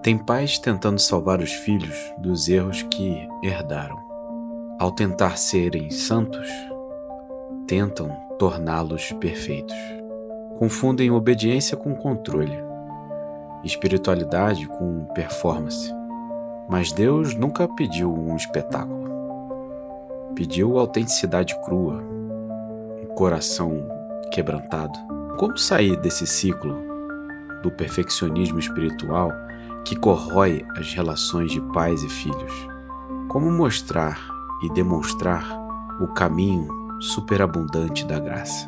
Tem pais tentando salvar os filhos dos erros que herdaram. Ao tentar serem santos, tentam torná-los perfeitos. Confundem obediência com controle, espiritualidade com performance. Mas Deus nunca pediu um espetáculo. Pediu autenticidade crua, um coração quebrantado. Como sair desse ciclo do perfeccionismo espiritual que corrói as relações de pais e filhos? Como mostrar e demonstrar o caminho superabundante da graça?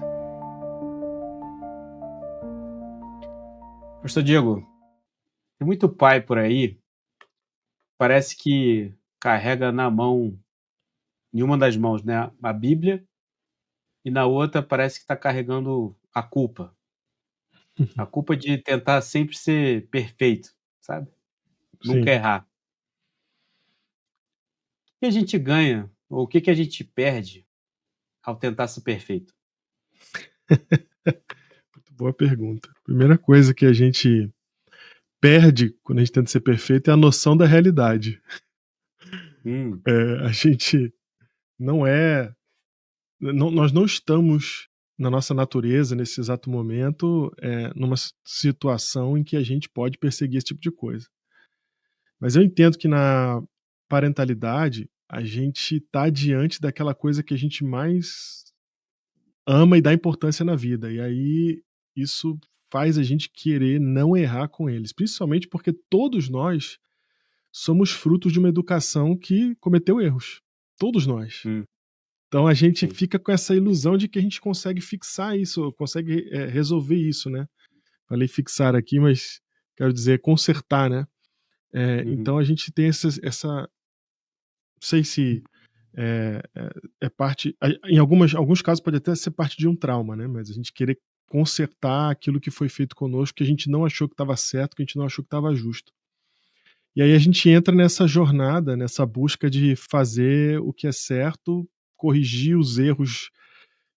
Pastor Diego, tem muito pai por aí, parece que carrega na mão, em uma das mãos, né, a Bíblia, e na outra parece que está carregando a culpa de tentar sempre ser perfeito, sabe? Nunca Sim. errar. O que a gente ganha, ou o que a gente perde ao tentar ser perfeito? Muito boa pergunta. Primeira coisa que a gente perde quando a gente tenta ser perfeito é a noção da realidade. Hum, A gente não é. Nós não estamos na nossa natureza, nesse exato momento, numa situação em que a gente pode perseguir esse tipo de coisa. Mas eu entendo que na parentalidade, a gente está diante daquela coisa que a gente mais ama e dá importância na vida. E aí isso faz a gente querer não errar com eles, principalmente porque todos nós somos frutos de uma educação que cometeu erros. Todos nós. hum, Então a gente sim. fica com essa ilusão de que a gente consegue fixar isso, consegue resolver isso, né? Falei fixar aqui, mas quero dizer consertar, né? Uhum, Então a gente tem essa não sei se é parte. Em alguns casos pode até ser parte de um trauma, né? Mas a gente querer consertar aquilo que foi feito conosco, que a gente não achou que estava certo, que a gente não achou que estava justo. E aí a gente entra nessa jornada, nessa busca de fazer o que é certo, corrigir os erros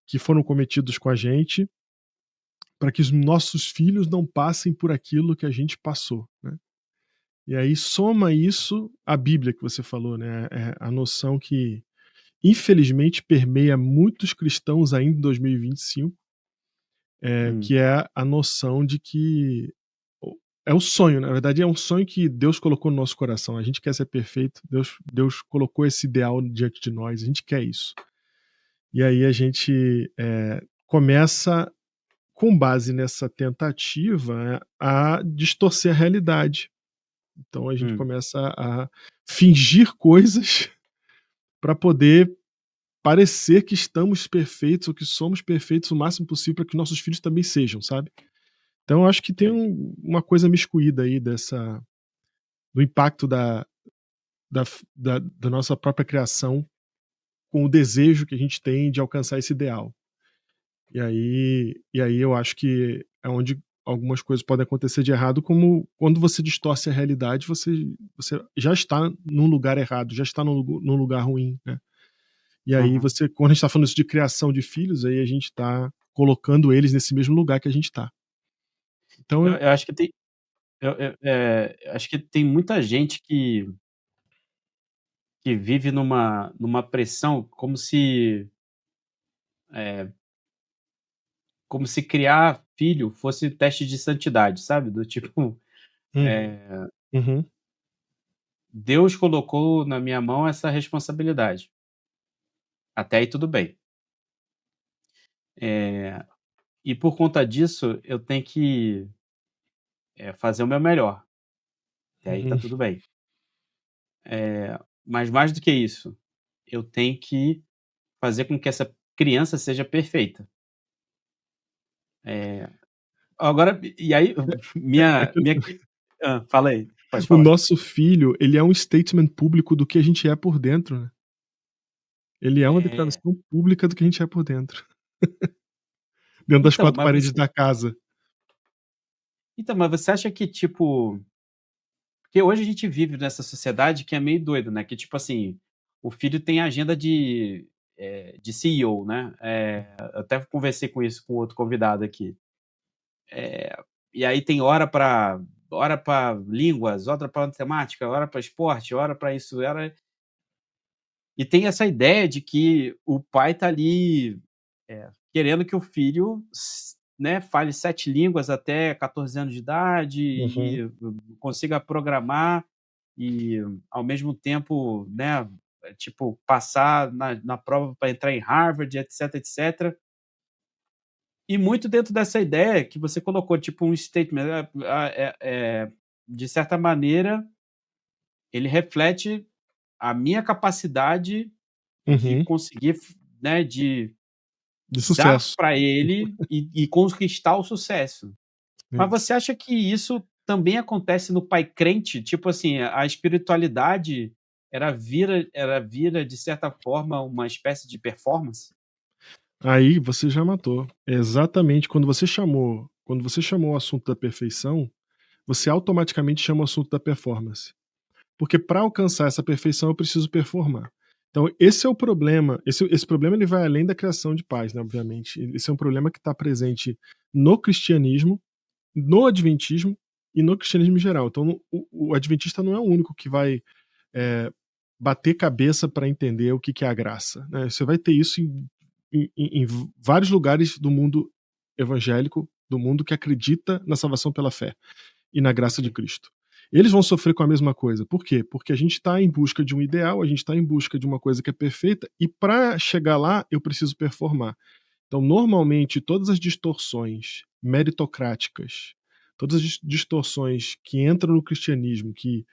que foram cometidos com a gente, para que os nossos filhos não passem por aquilo que a gente passou, né? E aí soma isso a Bíblia que você falou, né? A noção que infelizmente permeia muitos cristãos ainda em 2025, hum, que é a noção de que é o sonho, na verdade é um sonho que Deus colocou no nosso coração. A gente quer ser perfeito, Deus colocou esse ideal diante de nós, a gente quer isso. E aí a gente começa, com base nessa tentativa, a distorcer a realidade. Então a gente hum. começa a fingir coisas para poder parecer que estamos perfeitos ou que somos perfeitos o máximo possível para que nossos filhos também sejam, sabe? Então eu acho que tem Sei. uma coisa miscuída aí do impacto da nossa própria criação com o desejo que a gente tem de alcançar esse ideal. E aí eu acho que é onde algumas coisas podem acontecer de errado, como quando você distorce a realidade, você já está num lugar errado, já está num lugar ruim, né? E aí Uhum. quando a gente está falando isso de criação de filhos, aí a gente está colocando eles nesse mesmo lugar que a gente está. Então Eu acho que tem, acho que tem muita gente que vive numa pressão eh, como se criar filho fosse teste de santidade, sabe, do tipo, uhum, eh, uhum, Deus colocou na minha mão essa responsabilidade, até aí tudo bem. Eh, e por conta disso eu tenho que, fazer o meu melhor, até aí tá uhum. tudo bem. Mas mais do que isso, eu tenho que fazer com que essa criança seja perfeita. Eh, agora e aí É minha que minha que fala aí, pode o falar. nosso filho, ele é um statement público do que a gente é por dentro, né. Ele é uma É, declaração pública do que a gente é por dentro, dentro das então, 4 mas paredes você da casa. mas você acha que, tipo, porque hoje a gente vive nessa sociedade que é meio doido, né, que tipo assim, o filho tem agenda de CEO, né, eu até conversei com isso com outro convidado aqui. E aí tem hora para hora para línguas, outra para matemática, hora para esporte, hora para isso, e tem essa ideia de que o pai está ali querendo que o filho né, fale 7 línguas até 14 anos de idade Uhum. e consiga programar e, ao mesmo tempo, né, tipo, passar na prova para entrar em Harvard, etc, etc. E muito dentro dessa ideia que você colocou, tipo um statement, de certa maneira, ele reflete a minha capacidade de Uhum. conseguir, né, de De dar sucesso. para ele e conquistar o sucesso. Mas Isso. você acha que isso também acontece no pai crente? Tipo assim, a espiritualidade vira, de certa forma, uma espécie de performance? Aí você já matou. É exatamente quando você chamou o assunto da perfeição, você automaticamente chama o assunto da performance. Porque para alcançar essa perfeição eu preciso performar. Então esse é o problema, esse problema ele vai além da criação de pais, né, obviamente. Esse é um problema que está presente no cristianismo, no adventismo e no cristianismo em geral. Então o adventista não é o único que vai eh, bater cabeça para entender o que que é a graça, né. Você vai ter isso em vários lugares do mundo evangélico, do mundo que acredita na salvação pela fé e na graça de Ok. Cristo. Eles vão sofrer com a mesma coisa. Por quê? Porque a gente está em busca de um ideal, a gente está em busca de uma coisa que é perfeita, e para chegar lá eu preciso performar. Então, normalmente, todas as distorções meritocráticas, todas as distorções que entram no cristianismo, que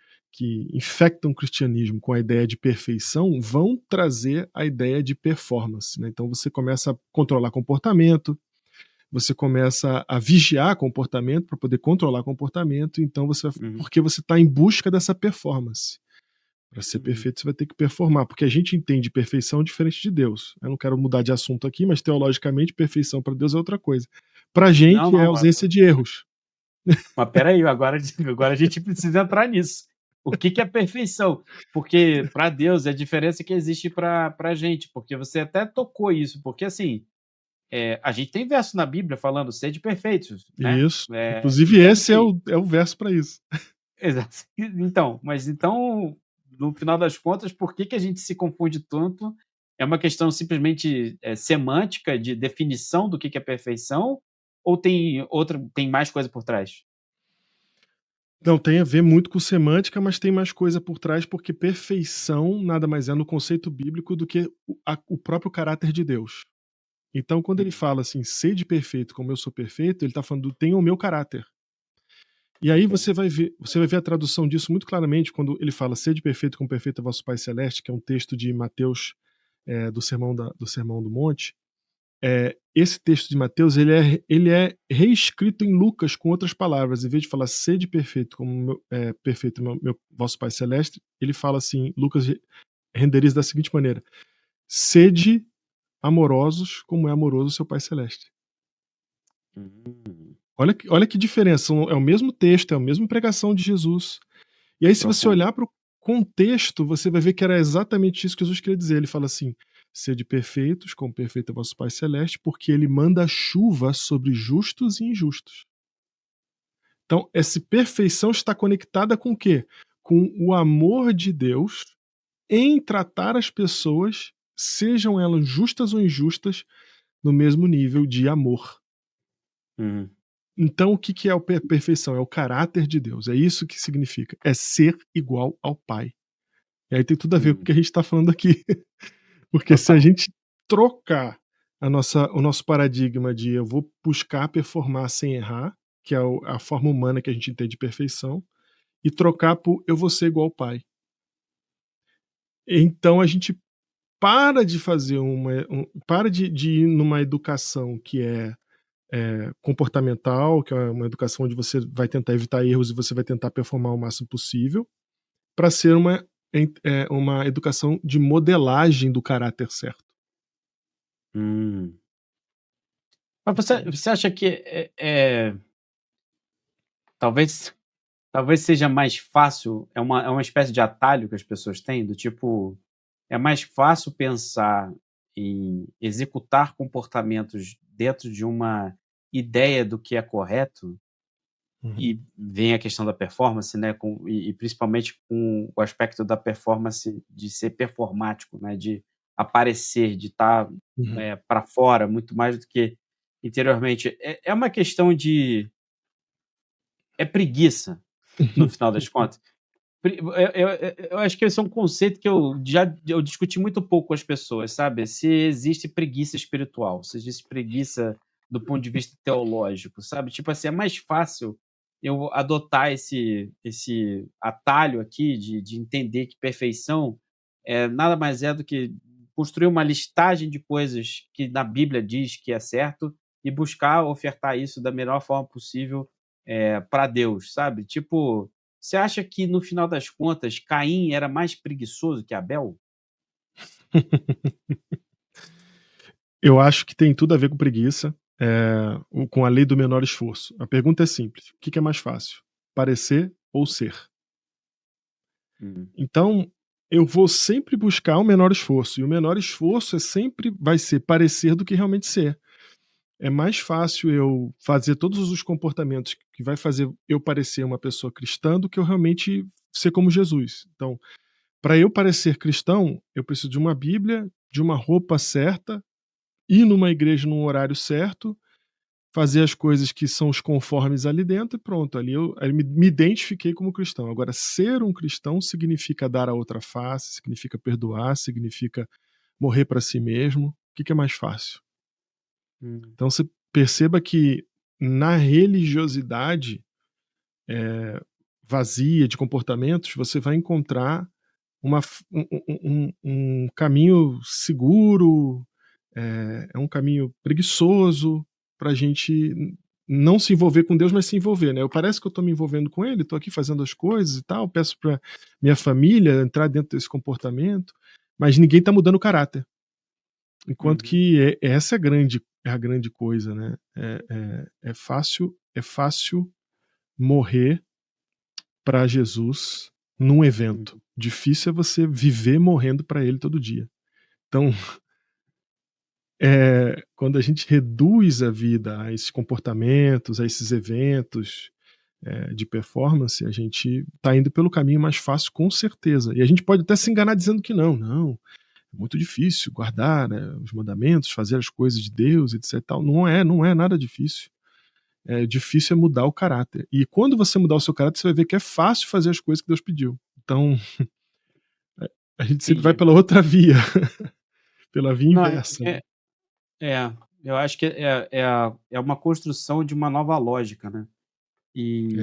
infectam o cristianismo com a ideia de perfeição, vão trazer a ideia de performance. Né? Então, você começa a controlar comportamento, você começa a vigiar comportamento para poder controlar comportamento, então Uhum. porque você está em busca dessa performance. Para ser Uhum. perfeito, você vai ter que performar, porque a gente entende perfeição diferente de Deus. Eu não quero mudar de assunto aqui, mas teologicamente, perfeição para Deus é outra coisa. Para a Não, gente é não, ausência de erros. mas espera aí, agora a gente precisa entrar nisso. O que que é perfeição? Porque para Deus é a diferença que existe para gente, porque você até tocou isso, porque assim, a gente tem verso na Bíblia falando: "Sede perfeitos", né. Isso. Inclusive, Então esse é assim, o verso para isso. exato. Então, mas então, no final das contas, por que que a gente se confunde tanto? É uma questão simplesmente, semântica, de definição do que é perfeição, ou tem mais coisa por trás? Não, tem a ver muito com semântica, mas tem mais coisa por trás, porque perfeição nada mais é no conceito bíblico do que o próprio caráter de Deus. Então, quando ele Uhum. fala assim, sede perfeito como eu sou perfeito, ele está falando, tenha o meu caráter. E aí Ok. você vai ver a tradução disso muito claramente quando ele fala sede perfeito como perfeito é vosso Pai Celeste, que é um texto de Mateus, do Sermão do Monte. Esse texto de Mateus ele é reescrito em Lucas com outras palavras. Em vez de falar sede perfeito como perfeito meu vosso Pai Celeste, ele fala assim, Lucas renderiza da seguinte maneira: sede amorosos como é amoroso o seu Pai Celeste. Hum, Olha que diferença, é o mesmo texto, é a mesma pregação de Jesus. E aí, se você profundo. olhar para o contexto, você vai ver que era exatamente isso que Jesus queria dizer. Ele fala assim: sede perfeitos, como perfeito é vosso Pai Celeste, porque ele manda chuva sobre justos e injustos. Então, essa perfeição está conectada com o quê? Com o amor de Deus em tratar as pessoas, sejam elas justas ou injustas, no mesmo nível de amor. Uhum. Então, o que que é a perfeição? É o caráter de Deus. É isso que significa. É ser igual ao Pai. E aí tem tudo a ver com o Uhum. que a gente está falando aqui. Porque se a Total. gente trocar o nosso paradigma de eu vou buscar performar sem errar, que é a forma humana que a gente entende de perfeição, e trocar por eu vou ser igual ao Pai. Então a gente para de fazer para de ir numa educação que é comportamental, que é uma educação onde você vai tentar evitar erros e você vai tentar performar o máximo possível, para ser uma educação de modelagem do caráter certo. Hum. Mas Entende? você acha que, talvez talvez seja mais fácil, é uma espécie de atalho que as pessoas têm, do tipo, é mais fácil pensar em executar comportamentos dentro de uma ideia do que é correto, E vem a questão da performance, né, e principalmente com o aspecto da performance de ser performático, né, de aparecer, de estar Uhum. para fora, muito mais do que interiormente. É uma questão de. É preguiça, no final das contas. Eu acho que esse é um conceito que eu discuti muito pouco com as pessoas, sabe? Se existe preguiça espiritual, se existe preguiça do ponto de vista teológico, sabe? Tipo assim, é mais fácil eu adotar esse atalho aqui de entender que perfeição nada mais é do que construir uma listagem de coisas que na Bíblia diz que é certo e buscar ofertar isso da melhor forma possível para Deus, sabe? Tipo, você acha que no final das contas Caim era mais preguiçoso que Abel? Eu acho que tem tudo a ver com preguiça, com a lei do menor esforço. A pergunta é simples: o que é mais fácil, parecer ou ser? Hum. Então, eu vou sempre buscar o menor esforço, e o menor esforço sempre vai ser parecer do que realmente ser. É mais fácil eu fazer todos os comportamentos que vai fazer eu parecer uma pessoa cristã do que eu realmente ser como Jesus. Então, para eu parecer cristão, eu preciso de uma Bíblia, de uma roupa certa, ir numa igreja num horário certo, fazer as coisas que são os conformes ali dentro e pronto, ali eu me identifiquei como cristão. Agora, ser um cristão significa dar a outra face, significa perdoar, significa morrer para si mesmo. O que é mais fácil? Hum. Então você perceba que na religiosidade vazia de comportamentos, você vai encontrar um caminho seguro, é um caminho preguiçoso para a gente não se envolver com Deus, mas se envolver, né? Parece que eu estou me envolvendo com Ele, estou aqui fazendo as coisas e tal, peço para minha família entrar dentro desse comportamento, mas ninguém está mudando o caráter. Enquanto Uhum. que essa é a grande coisa, né? É fácil morrer para Jesus num evento. Uhum. Difícil é você viver morrendo para Ele todo dia. Então, quando a gente reduz a vida a esses comportamentos, a esses eventos de performance, a gente está indo pelo caminho mais fácil, com certeza. E a gente pode até se enganar dizendo que não, é muito difícil guardar, né, os mandamentos, fazer as coisas de Deus, etc. Tal. Não é nada difícil. Difícil é mudar o caráter. E quando você mudar o seu caráter, você vai ver que é fácil fazer as coisas que Deus pediu. Então, a gente sempre vai Entendi. pela outra via, pela via Não, inversa, né? eu acho que é uma construção de uma nova lógica, né? E,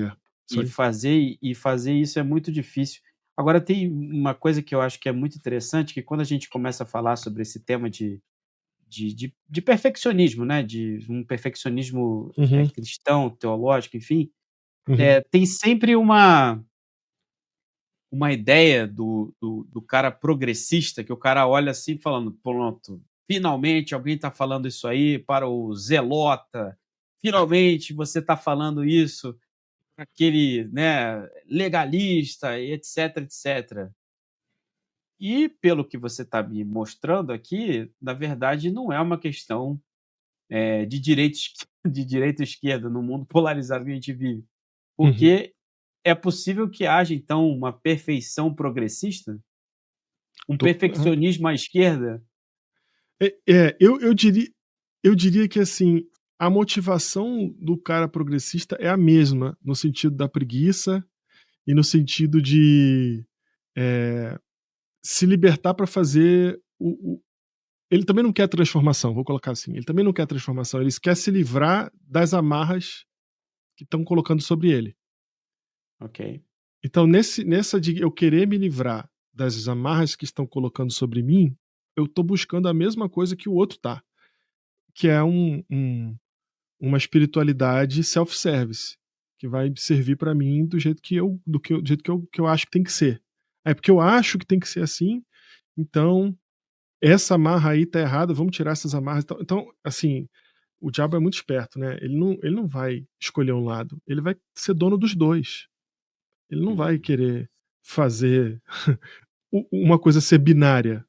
Isso aí. fazer isso é muito difícil. Agora, tem uma coisa que eu acho que é muito interessante, que quando a gente começa a falar sobre esse tema de perfeccionismo, né? De um perfeccionismo Uhum, cristão, teológico, enfim, uhum. tem sempre uma ideia do cara progressista, que o cara olha assim falando: "Pronto, finalmente alguém está falando isso aí para o zelota, finalmente você está falando isso para aquele, né, legalista", e etc, etc. E pelo que você está me mostrando aqui, na verdade não é uma questão, de direita de direita ou esquerda no mundo polarizado que a gente vive, Uhum. porque é possível que haja então uma perfeição progressista? Um Aham. perfeccionismo à esquerda? Eu diria que assim, a motivação do cara progressista é a mesma, no sentido da preguiça e no sentido de eh, se libertar para fazer ele também não quer transformação, vou colocar assim, ele também não quer transformação, ele quer se livrar das amarras que estão colocando sobre ele. Ok. Então, nessa de eu querer me livrar das amarras que estão colocando sobre mim, eu estou buscando a mesma coisa que o outro tá, que é uma espiritualidade self-service, que vai servir para mim do jeito que eu acho que tem que ser. É porque eu acho que tem que ser assim, então essa amarra aí tá errada, vamos tirar essas amarras. Então, assim, o diabo é muito esperto, né? Ele não vai escolher um lado, ele vai ser dono dos dois. Ele não vai Uhum. querer fazer uma coisa ser binária.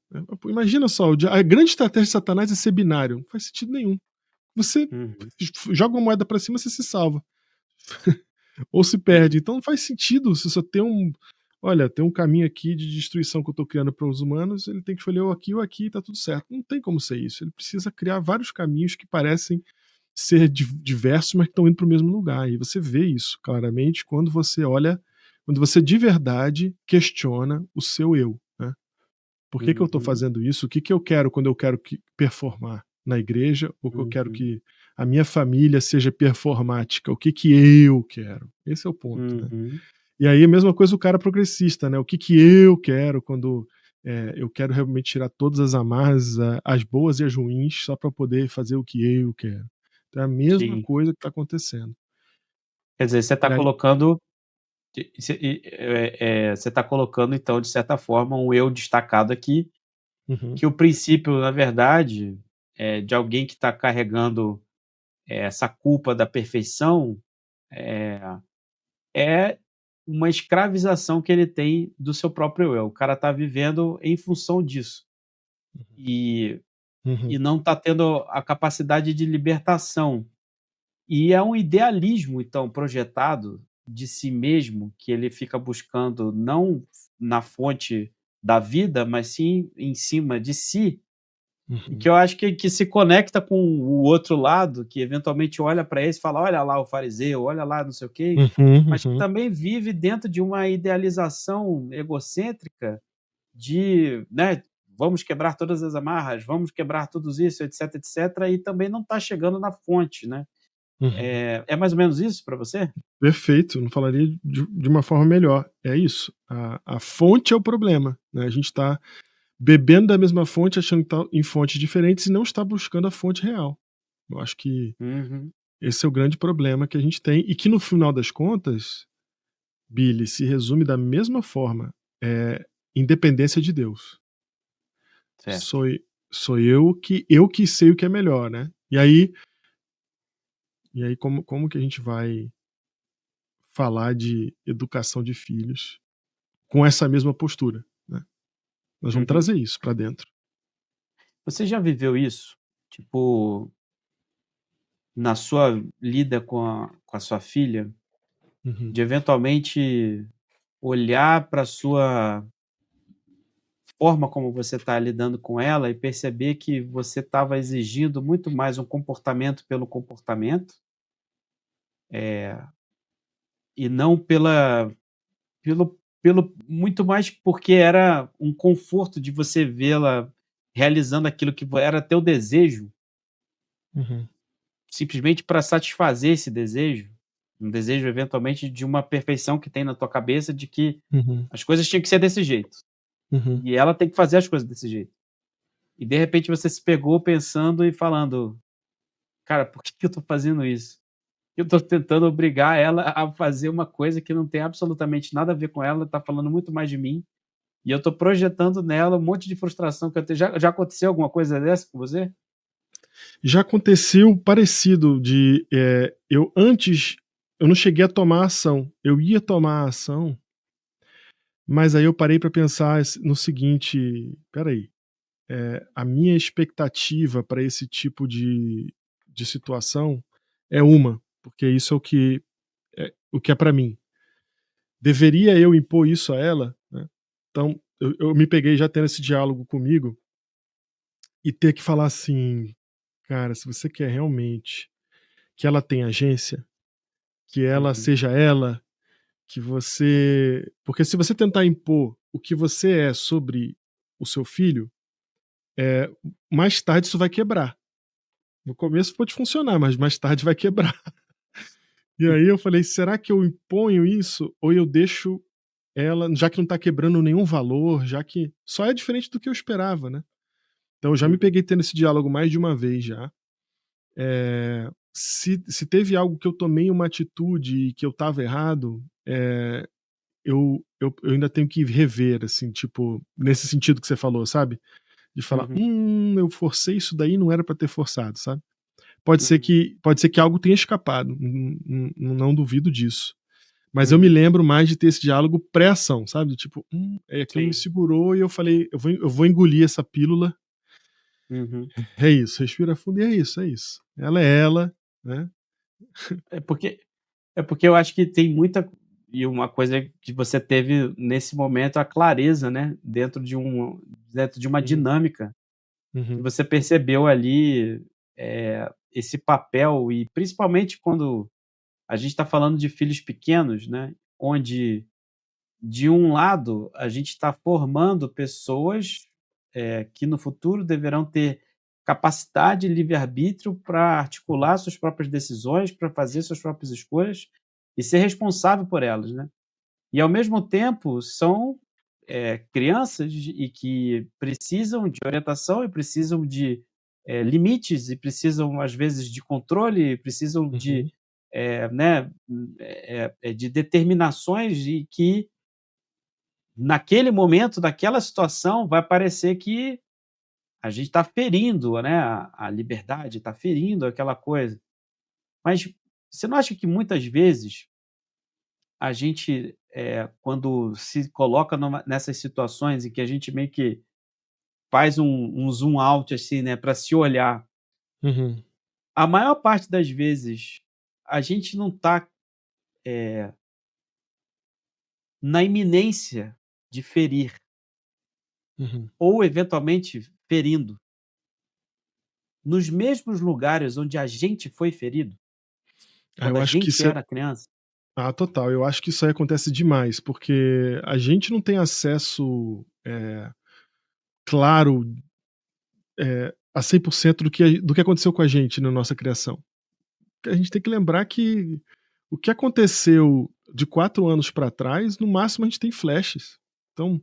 Imagina só, a grande estratégia de Satanás é ser binário. Não faz sentido nenhum. Você Uhum. joga uma moeda para cima, você se salva. ou se E perde. Então não faz sentido se só tem olha, tem um caminho aqui de destruição que eu estou criando para os humanos, ele tem que escolher ou aqui e tá tudo certo. Não tem como ser isso. Ele precisa criar vários caminhos que parecem ser diversos, mas que estão indo para o mesmo lugar. E você vê isso claramente quando você olha, quando você de verdade questiona o seu eu, né? Por que eu estou uhum, fazendo isso? O que eu quero quando eu quero performar na igreja? Ou que eu quero uhum, que a minha família seja performática? O que eu quero? Esse é o ponto, né? uhum. E aí a mesma coisa o cara progressista, né? O que eu quero quando eu quero realmente tirar todas as amarras, as boas e as ruins, só para poder fazer o que eu quero. Então é a mesma Sim. coisa que está acontecendo. Quer dizer, você E está aí, colocando você está colocando, então, de certa forma, um eu destacado aqui, uhum, que o princípio, na verdade, de alguém que está carregando, essa culpa da perfeição, eh, é uma escravização que ele tem do seu próprio eu. O cara está vivendo em função disso. E uhum, não está tendo a capacidade de libertação. E é um idealismo, então, projetado de si mesmo, que ele fica buscando não na fonte da vida, mas sim em cima de si, e uhum, que eu acho que se conecta com o outro lado, que eventualmente olha para esse e fala: "Olha lá o fariseu, olha lá não sei o quê", uhum, mas que uhum, também vive dentro de uma idealização egocêntrica de, né, vamos quebrar todas as amarras, vamos quebrar tudo isso, etc, etc, e também não está chegando na fonte, né. uhum. É mais ou menos isso para você? Perfeito, não falaria de uma forma melhor. É isso. A fonte é o problema, né? A gente está bebendo da mesma fonte, achando que está em fontes diferentes e não está buscando a fonte real. Eu acho que Uhum, esse é o grande problema que a gente tem e que no final das contas, Billy, se resume da mesma forma, independência de Deus. certo. Sou sou eu que sei o que é melhor, né. E aí como que a gente vai falar de educação de filhos com essa mesma postura, né. Nós vamos Uhum. trazer isso para dentro. Você já viveu isso? Tipo, na sua lida com a sua filha, Uhum, de eventualmente olhar para a sua forma como você está lidando com ela e perceber que você estava exigindo muito mais um comportamento pelo comportamento, e não pelo muito mais porque era um conforto de você vê-la realizando aquilo que era teu desejo, uhum, simplesmente para satisfazer esse desejo, um desejo eventualmente de uma perfeição que tem na tua cabeça de que uhum, as coisas tinham que ser desse jeito, uhum. e ela tem que fazer as coisas desse jeito. E de repente você se pegou pensando e falando: "Cara, por que que eu tô fazendo isso? Eu tô tentando obrigar ela a fazer uma coisa que não tem absolutamente nada a ver com ela, tá falando muito mais de mim, e eu tô projetando nela um monte de frustração que eu tenho". Já aconteceu alguma coisa dessa com você? Já aconteceu parecido de, eu não cheguei a tomar ação, eu ia tomar ação, mas aí eu parei para pensar no seguinte: "Espera aí, a minha expectativa para esse tipo de situação é uma, porque isso é o que é para mim. Deveria eu impor isso a ela?", né. Então eu me peguei já tendo esse diálogo comigo e ter que falar assim: "Cara, se você quer realmente que ela tenha agência, que ela Uhum, seja ela, que você porque se você tentar impor o que você é sobre o seu filho, eh, mais tarde isso vai quebrar. No começo pode funcionar, mas mais tarde vai quebrar". E aí eu falei: "Será que eu imponho isso ou eu deixo ela, já que não tá quebrando nenhum valor, já que só é diferente do que eu esperava, né". Então eu já me uhum, peguei tendo esse diálogo mais de uma vez já. Se teve algo que eu tomei uma atitude e que eu estava errado, eu ainda tenho que rever, assim, tipo, nesse sentido que você falou, sabe? De falar: uhum, eu forcei isso daí, não era pra ter forçado", sabe? uhum, Pode ser que algo tenha escapado, não duvido disso. Mas eu me uhum. lembro mais de ter esse diálogo pré-ação, sabe? Do tipo, aquilo me Sim. segurou e eu falei: "Eu vou engolir essa pílula, Uhum. é isso, respira fundo e é isso, é isso. Ela é ela, né?". É porque É porque eu acho que tem muita. E uma coisa que você teve nesse momento, a clareza, né? Dentro de uma Uhum, dinâmica. E uhum, você percebeu ali esse papel, e principalmente quando a gente está falando de filhos pequenos, né? Onde, de um lado, a gente está formando pessoas que no futuro deverão ter capacidade e livre-arbítrio para articular suas próprias decisões, para fazer suas próprias escolhas e ser responsável por elas, né? E, ao mesmo tempo, são crianças e que precisam de orientação e precisam de limites e precisam, às vezes, de controle, e precisam de, uhum, né, de determinações, e que, naquele momento, naquela situação, vai parecer que a gente está ferindo, né, a liberdade, está ferindo aquela coisa. Mas você não acha que muitas vezes a gente, quando se coloca nessas situações em que a gente meio que faz um zoom out, assim, né, para se olhar, uhum, a maior parte das vezes a gente não está na iminência de ferir uhum. ou eventualmente ferindo nos mesmos lugares onde a gente foi ferido, Ah, quando eu a acho que gente isso é era criança? total, eu acho que isso aí acontece demais, porque a gente não tem acesso, claro, a 100% do que aconteceu com a gente na nossa criação. A gente tem que lembrar que o que aconteceu de 4 anos para trás, no máximo a gente tem flashes. Então,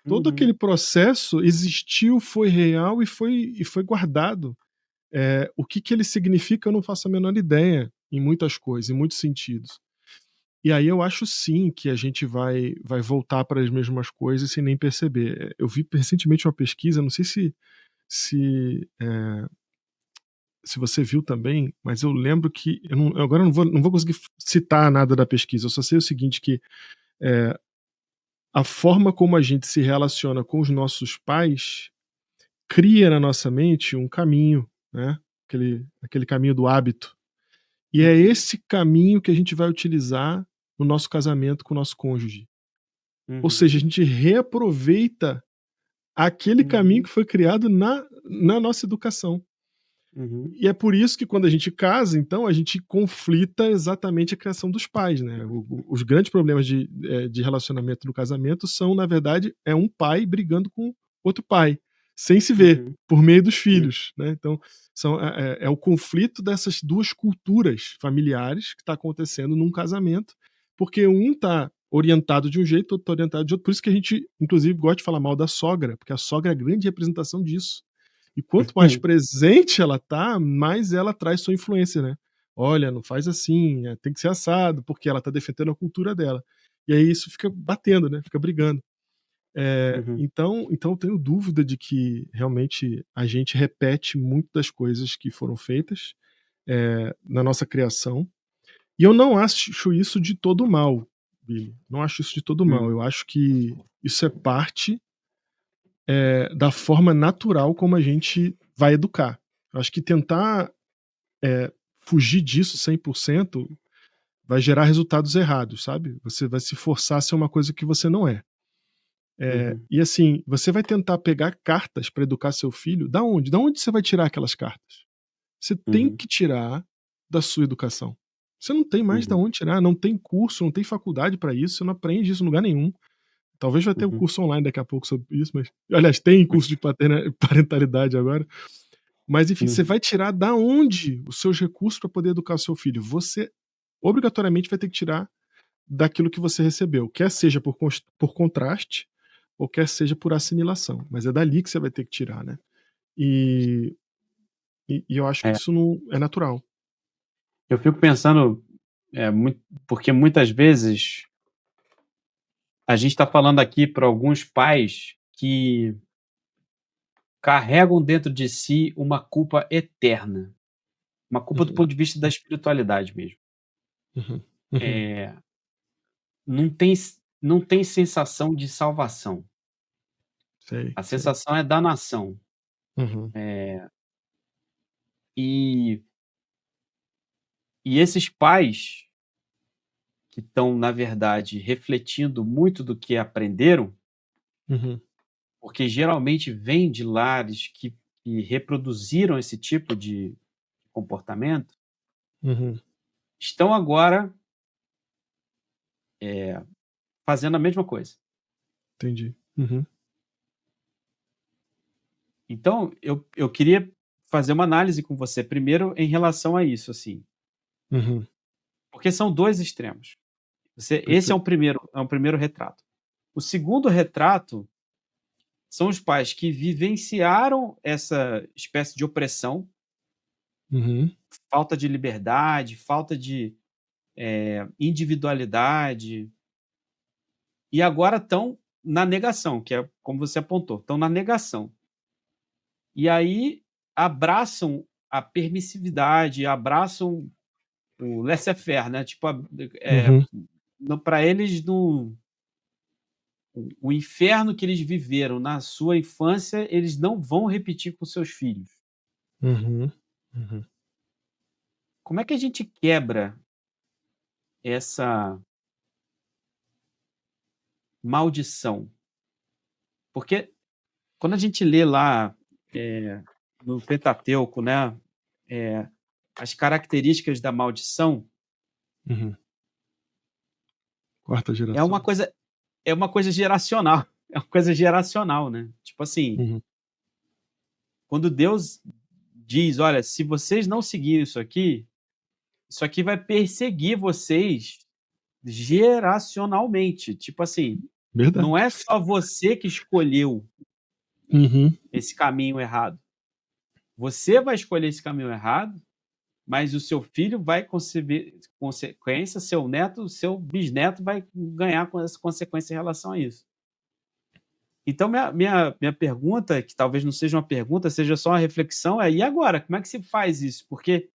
todo aquele Uhum, processo existiu, foi real e foi guardado. O que que ele significa eu não faço a menor ideia, em muitas coisas, em muitos sentidos. E aí eu acho sim que a gente vai voltar para as mesmas coisas sem nem perceber. Eu vi recentemente uma pesquisa, não sei se, se você viu também, mas eu lembro que agora eu não vou conseguir citar nada da pesquisa, eu só sei o seguinte, que, eh, a forma como a gente se relaciona com os nossos pais cria na nossa mente um caminho, né, aquele caminho do hábito. E é uhum, esse caminho que a gente vai utilizar no nosso casamento com o nosso cônjuge. Ou uhum, seja, a gente reaproveita aquele caminho uhum, que foi criado na nossa educação. uhum, E é por isso que quando a gente casa, então, a gente conflita exatamente a criação dos pais, né. Os grandes problemas de relacionamento no casamento são, na verdade, é um pai brigando com outro pai, sem se ver, uhum, por meio dos uhum, filhos, né. Então, é o conflito dessas 2 culturas familiares que está acontecendo num casamento, porque um está orientado de um jeito, outro está orientado de outro. Por isso que a gente, inclusive, gosta de falar mal da sogra, porque a sogra é a grande representação disso. E quanto mais uhum, presente ela tá, mais ela traz sua influência, né. "Olha, não faz assim, tem que ser assado", porque ela tá defendendo a cultura dela. E aí isso fica batendo, né, fica brigando. uhum, Então eu tenho dúvida de que realmente a gente repete muito das coisas que foram feitas, na nossa criação. E eu não acho isso de todo mal, Billy, não acho isso de todo mal. uhum, Eu acho que isso é parte da forma natural como a gente vai educar. Eu acho que tentar, fugir disso 100% vai gerar resultados errados, sabe. Você vai se forçar a ser uma coisa que você não é. uhum, E assim, você vai tentar pegar cartas para educar seu filho, da onde? Da onde você vai tirar aquelas cartas? Você tem uhum, que tirar da sua educação. Você não tem mais da uhum, onde tirar, não tem curso, não tem faculdade para isso, você não aprende isso em lugar nenhum. Talvez vai ter um uhum, curso online daqui a pouco sobre isso, mas aliás, tem curso de parentalidade agora. Mas enfim, você uhum, vai tirar da onde os seus recursos para poder educar o seu filho? Você obrigatoriamente vai ter que tirar daquilo que você recebeu, quer seja por contraste ou quer seja por assimilação, mas é dali que você vai ter que tirar, né. E e eu acho que é. isso não é natural. Eu fico pensando, porque muitas vezes a gente está falando aqui para alguns pais que carregam dentro de si uma culpa eterna, uma culpa do Uhum, ponto de vista da espiritualidade mesmo. uhum, uhum. Eh, não tem sensação de salvação, Sei, a sei. sensação é danação. Uhum, E esses pais, que estão, na verdade, refletindo muito do que aprenderam, Uhum. porque geralmente vêm de lares que reproduziram esse tipo de comportamento, Uhum. estão agora fazendo a mesma coisa. Entendi. Uhum. Então, eu queria fazer uma análise com você primeiro em relação a isso, assim, Uhum. porque são dois extremos. Esse é Perfeito. um primeiro retrato. O segundo retrato são os pais que vivenciaram essa espécie de opressão, Uhum. falta de liberdade, falta de individualidade, e agora estão na negação, que é como você apontou, estão na negação. E aí abraçam a permissividade, abraçam o laissez-faire, né? Tipo, Uhum. para eles, o inferno que eles viveram na sua infância, eles não vão repetir com seus filhos. Uhum. Uhum. Como é que a gente quebra essa maldição? Porque quando a gente lê lá no Pentateuco, né, eh, as características da maldição, Uhum. Quarta é uma geração. coisa é uma coisa geracional, é uma coisa geracional, né. Tipo assim, Uhum. quando Deus diz: "Olha, se vocês não seguirem isso aqui vai perseguir vocês geracionalmente". Tipo assim, Verdade. não é só você que escolheu Uhum. esse caminho errado. Você vai escolher esse caminho errado, mas o seu filho vai conceber consequência, seu neto, seu bisneto vai ganhar com essa consequência em relação a isso. Então minha pergunta, que talvez não seja uma pergunta, seja só uma reflexão, é: e agora? Como é que se faz isso? Porque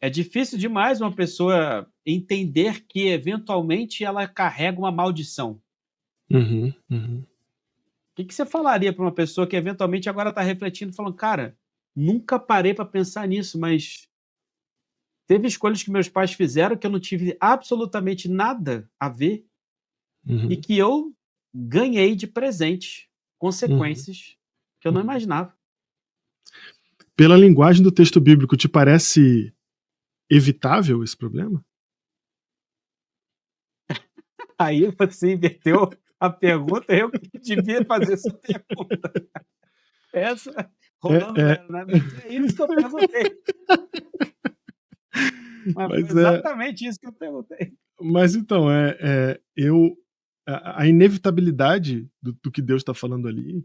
é difícil demais uma pessoa entender que eventualmente ela carrega uma maldição. Uhum. Uhum. O que você falaria para uma pessoa que eventualmente agora está refletindo, falando: "Cara, nunca parei para pensar nisso, mas teve escolhas que meus pais fizeram que eu não tive absolutamente nada a ver e Uhum. que eu ganhei de presente Uhum. consequências que eu não Uhum. imaginava". Pela linguagem do texto bíblico, te parece evitável esse problema? Aí você inverteu a pergunta, eu que devia fazer essa pergunta. Essa É, rolando é, zero, né, mas é isso que eu perguntei. Mas foi mas exatamente isso que eu perguntei. mas então, a inevitabilidade do que Deus está falando ali,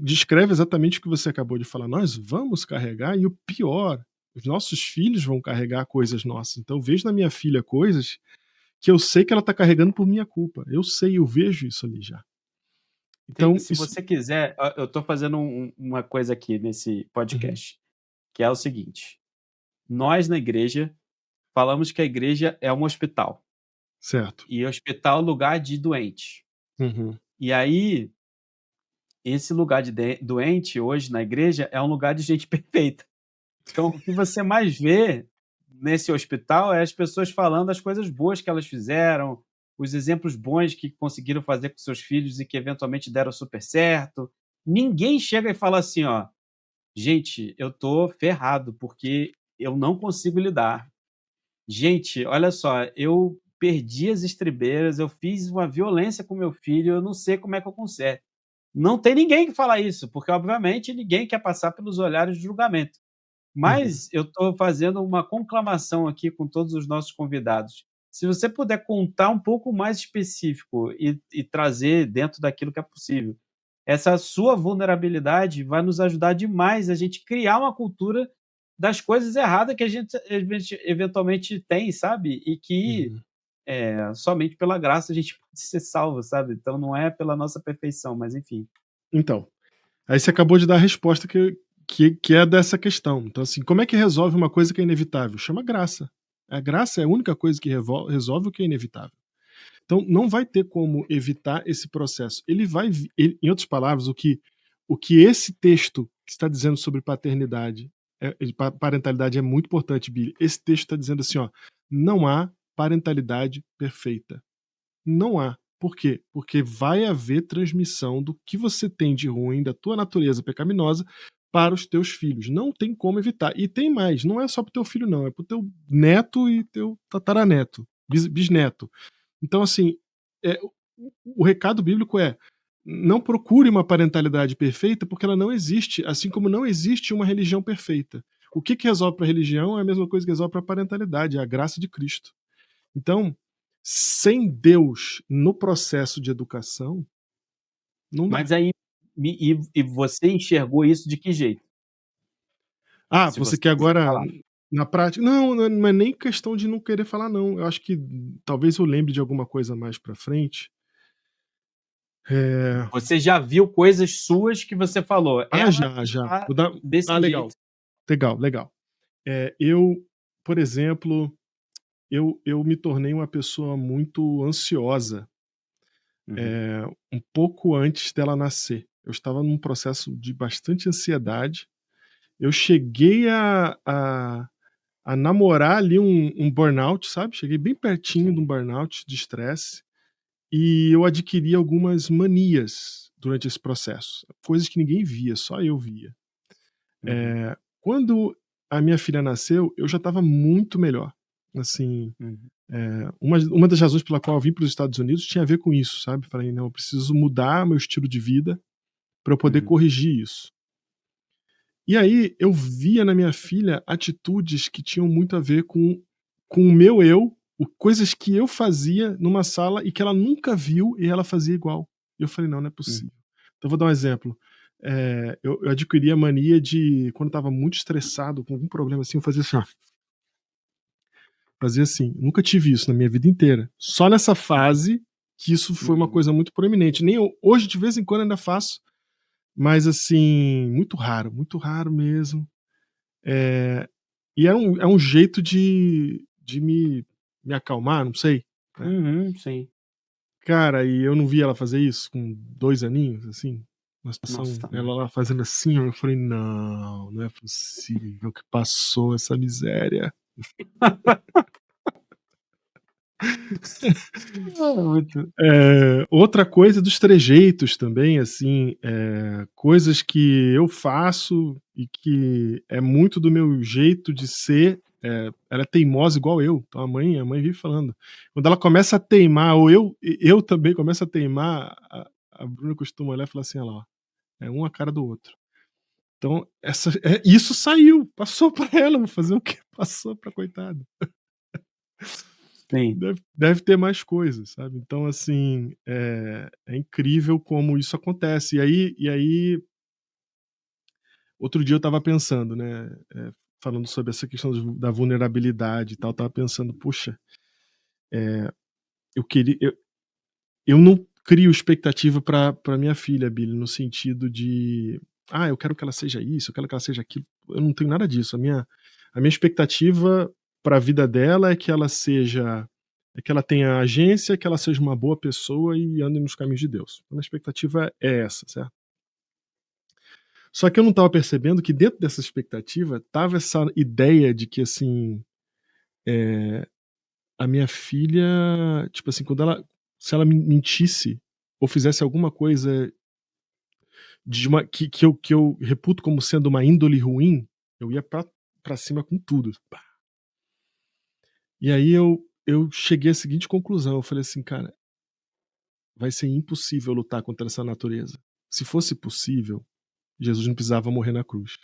descreve exatamente o que você acabou de falar. Nós vamos carregar, e o pior, os nossos filhos vão carregar coisas nossas. Então eu vejo na minha filha coisas que eu sei que ela está carregando por minha culpa. Eu sei, eu vejo isso ali já. Então Se isso. você quiser, eu estou fazendo uma coisa aqui nesse Uhum. podcast, que é o seguinte: nós na igreja falamos que a igreja é um hospital, Certo. e hospital é lugar de doente. Uhum. E aí, esse lugar de doente hoje na igreja é um lugar de gente perfeita. Então, o que você mais vê nesse hospital é as pessoas falando as coisas boas que elas fizeram, os exemplos bons que conseguiram fazer com seus filhos e que eventualmente deram super certo. Ninguém chega e fala assim, ó: "Gente, eu tô ferrado, porque eu não consigo lidar. Gente, olha só, eu perdi as estribeiras, eu fiz uma violência com meu filho, eu não sei como é que eu conserto". Não tem ninguém que fala isso, porque obviamente ninguém quer passar pelos olhares de julgamento. Uhum. Mas eu estou fazendo uma conclamação aqui com todos os nossos convidados. Se você puder contar um pouco mais específico e trazer dentro daquilo que é possível, essa sua vulnerabilidade vai nos ajudar demais a gente criar uma cultura das coisas erradas que a gente eventualmente tem, sabe? E que Uhum. somente pela graça a gente pode ser salvo, sabe? Então não é pela nossa perfeição, mas enfim. Então, aí você acabou de dar a resposta que é dessa questão. Então, assim, como é que resolve uma coisa que é inevitável? Chama graça. A graça é a única coisa que resolve o que é inevitável. Então, não vai ter como evitar esse processo. Em outras palavras, o que esse texto que está dizendo sobre paternidade parentalidade é muito importante, Billy. Esse texto está dizendo assim, ó, não há parentalidade perfeita. Não há. Por quê? Porque vai haver transmissão do que você tem de ruim, da tua natureza pecaminosa, para os teus filhos. Não tem como evitar. E tem mais, não é só para o teu filho, não. É para o teu neto e teu tataraneto, bisneto. Então, assim, o recado bíblico é: não procure uma parentalidade perfeita, porque ela não existe, assim como não existe uma religião perfeita. O que resolve para a religião é a mesma coisa que resolve para a parentalidade, é a graça de Cristo. Então, sem Deus no processo de educação, não dá. Mas aí, e você enxergou isso de que jeito? Ah, Se você você quer quiser agora falar. na prática? Não é nem questão de não querer falar, não. Eu acho que talvez eu lembre de alguma coisa mais pra frente. Você já viu coisas suas que você falou, ela Já. está Vou dar... desse legal. jeito. Legal. Eu, por exemplo, eu me tornei uma pessoa muito ansiosa um pouco antes dela nascer. Eu estava num processo de bastante ansiedade. Eu cheguei a namorar ali um burnout, sabe? Cheguei bem pertinho de um burnout, de estresse, e eu adquiri algumas manias durante esse processo, coisas que ninguém via, só eu via. Quando a minha filha nasceu, eu já estava muito melhor. Assim, uma das razões pela qual eu vim para os Estados Unidos tinha a ver com isso, sabe? Falei, não, eu preciso mudar meu estilo de vida para eu poder corrigir isso. E aí eu via na minha filha atitudes que tinham muito a ver com o meu eu, coisas que eu fazia numa sala e que ela nunca viu e ela fazia igual. E eu falei, não é possível. Então eu vou dar um exemplo. Eu adquiri a mania de, quando eu estava muito estressado, com algum problema assim, eu fazia assim, ó. Fazia assim. Nunca tive isso na minha vida inteira. Só nessa fase que isso foi uma coisa muito proeminente. Nem hoje, de vez em quando, ainda faço, mas assim, muito raro mesmo. E é um jeito de me acalmar, não sei. Sim. Cara, e eu não vi ela fazer isso com 2 aninhos, assim, uma situação, Nossa, ela lá fazendo assim, eu falei: não é possível que passou essa miséria". muito. Outra coisa dos trejeitos também, assim, coisas que eu faço e que é muito do meu jeito de ser, ela é teimosa igual eu, então a mãe vive falando. Quando ela começa a teimar, ou eu também começo a teimar, a Bruna costuma olhar e falar assim: "Olha lá, ó, é um a cara do outro". Então isso saiu, passou pra ela, vou fazer o quê? Passou pra coitada. Sim. Deve ter mais coisas, sabe. Então, assim, é incrível como isso acontece. E aí outro dia eu estava pensando, né, falando sobre essa questão da vulnerabilidade e tal, estava pensando: "Puxa, eu queria eu não crio expectativa pra minha filha, Billy, no sentido de: 'Ah, eu quero que ela seja isso, eu quero que ela seja aquilo'". Eu não tenho nada disso. A minha expectativa para a vida dela é que ela tenha agência, que ela seja uma boa pessoa e ande nos caminhos de Deus. A minha expectativa é essa, certo? Só que eu não estava percebendo que dentro dessa expectativa estava essa ideia de que, assim, a minha filha, tipo assim, se ela me mentisse ou fizesse alguma coisa de uma que eu reputo como sendo uma índole ruim, eu ia pra cima com tudo. Pá. E aí eu cheguei à seguinte conclusão, eu falei assim: "Cara, vai ser impossível lutar contra essa natureza. Se fosse possível, Jesus não precisava morrer na cruz.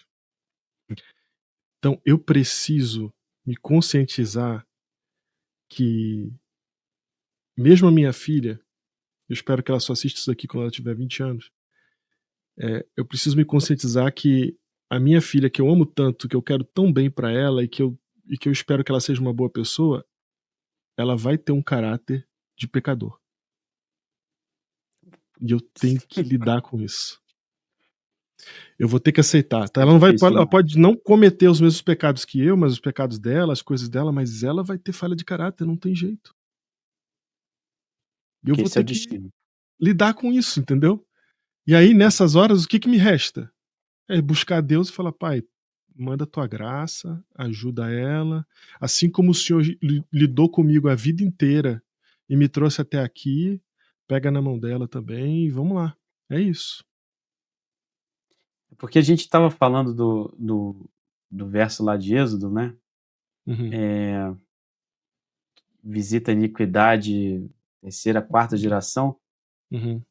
Então eu preciso me conscientizar que mesmo a minha filha, eu espero que ela só assista isso aqui quando ela tiver 20 anos, eu preciso me conscientizar que a minha filha, que eu amo tanto, que eu quero tão bem pra ela e que eu espero que ela seja uma boa pessoa, ela vai ter um caráter de pecador. E eu tenho que lidar com isso. Eu vou ter que aceitar, tá? É Ela difícil, né? pode não cometer os mesmos pecados que eu, mas os pecados dela, as coisas dela, mas ela vai ter falha de caráter, não tem jeito. E eu Porque vou esse é ter o que destino. lidar com isso, entendeu? E aí, nessas horas, o que me resta? É buscar Deus e falar: "Pai, manda a tua graça, ajuda ela, assim como o Senhor lidou comigo a vida inteira e me trouxe até aqui, pega na mão dela também e vamos lá. É isso. Porque a gente estava falando do verso lá de Êxodo, né? Uhum, Visita a iniquidade, terceira, quarta geração. uhum.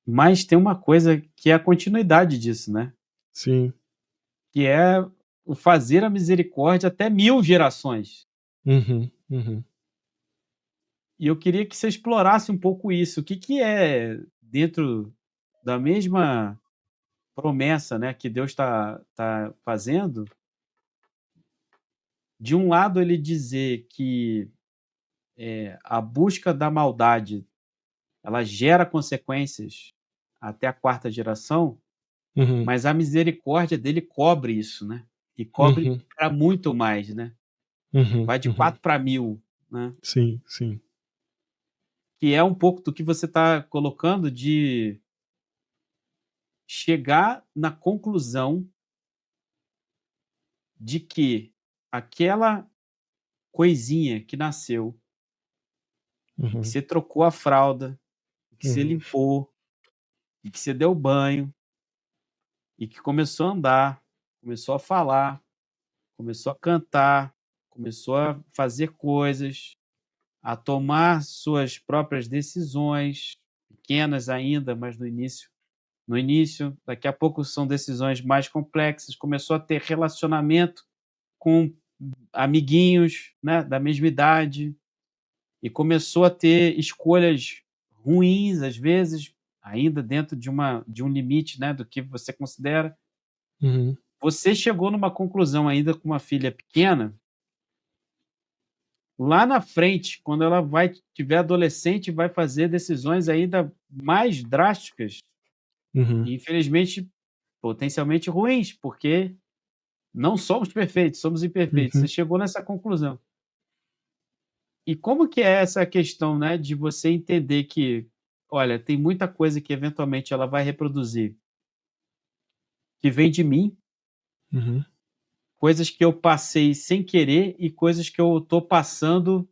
Mas tem uma coisa que é a continuidade disso, né? Sim. Que é o fazer a misericórdia até 1000 gerações. Uhum, uhum, E eu queria que você explorasse um pouco isso. O que é dentro da mesma promessa, né, que Deus tá fazendo, de um lado ele dizer que a busca da maldade ela gera consequências até a quarta geração, uhum, mas a misericórdia dele cobre isso, né? E cobre uhum, para muito mais, né? uhum, Vai de uhum. 4 para 1000, né? Sim, sim. Que é um pouco do que você está colocando de chegar na conclusão de que aquela coisinha que nasceu, e que Uhum, você trocou a fralda, e que você uhum, limpou, e que você deu banho, e que começou a andar, começou a falar, começou a cantar, começou a fazer coisas, a tomar suas próprias decisões, pequenas ainda, mas no início, daqui a pouco são decisões mais complexas, começou a ter relacionamento com amiguinhos, né, da mesma idade, e começou a ter escolhas ruins, às vezes, ainda dentro de um limite, né, do que você considera. uhum, Você chegou numa conclusão ainda com uma filha pequena, lá na frente, quando ela vai tiver adolescente, vai fazer decisões ainda mais drásticas uhum, e, infelizmente, potencialmente ruins, porque não somos perfeitos, somos imperfeitos. Você uhum, chegou nessa conclusão. E como que é essa questão, né, de você entender que, olha, tem muita coisa que eventualmente ela vai reproduzir, que vem de mim, uhum, coisas que eu passei sem querer e coisas que eu tô passando,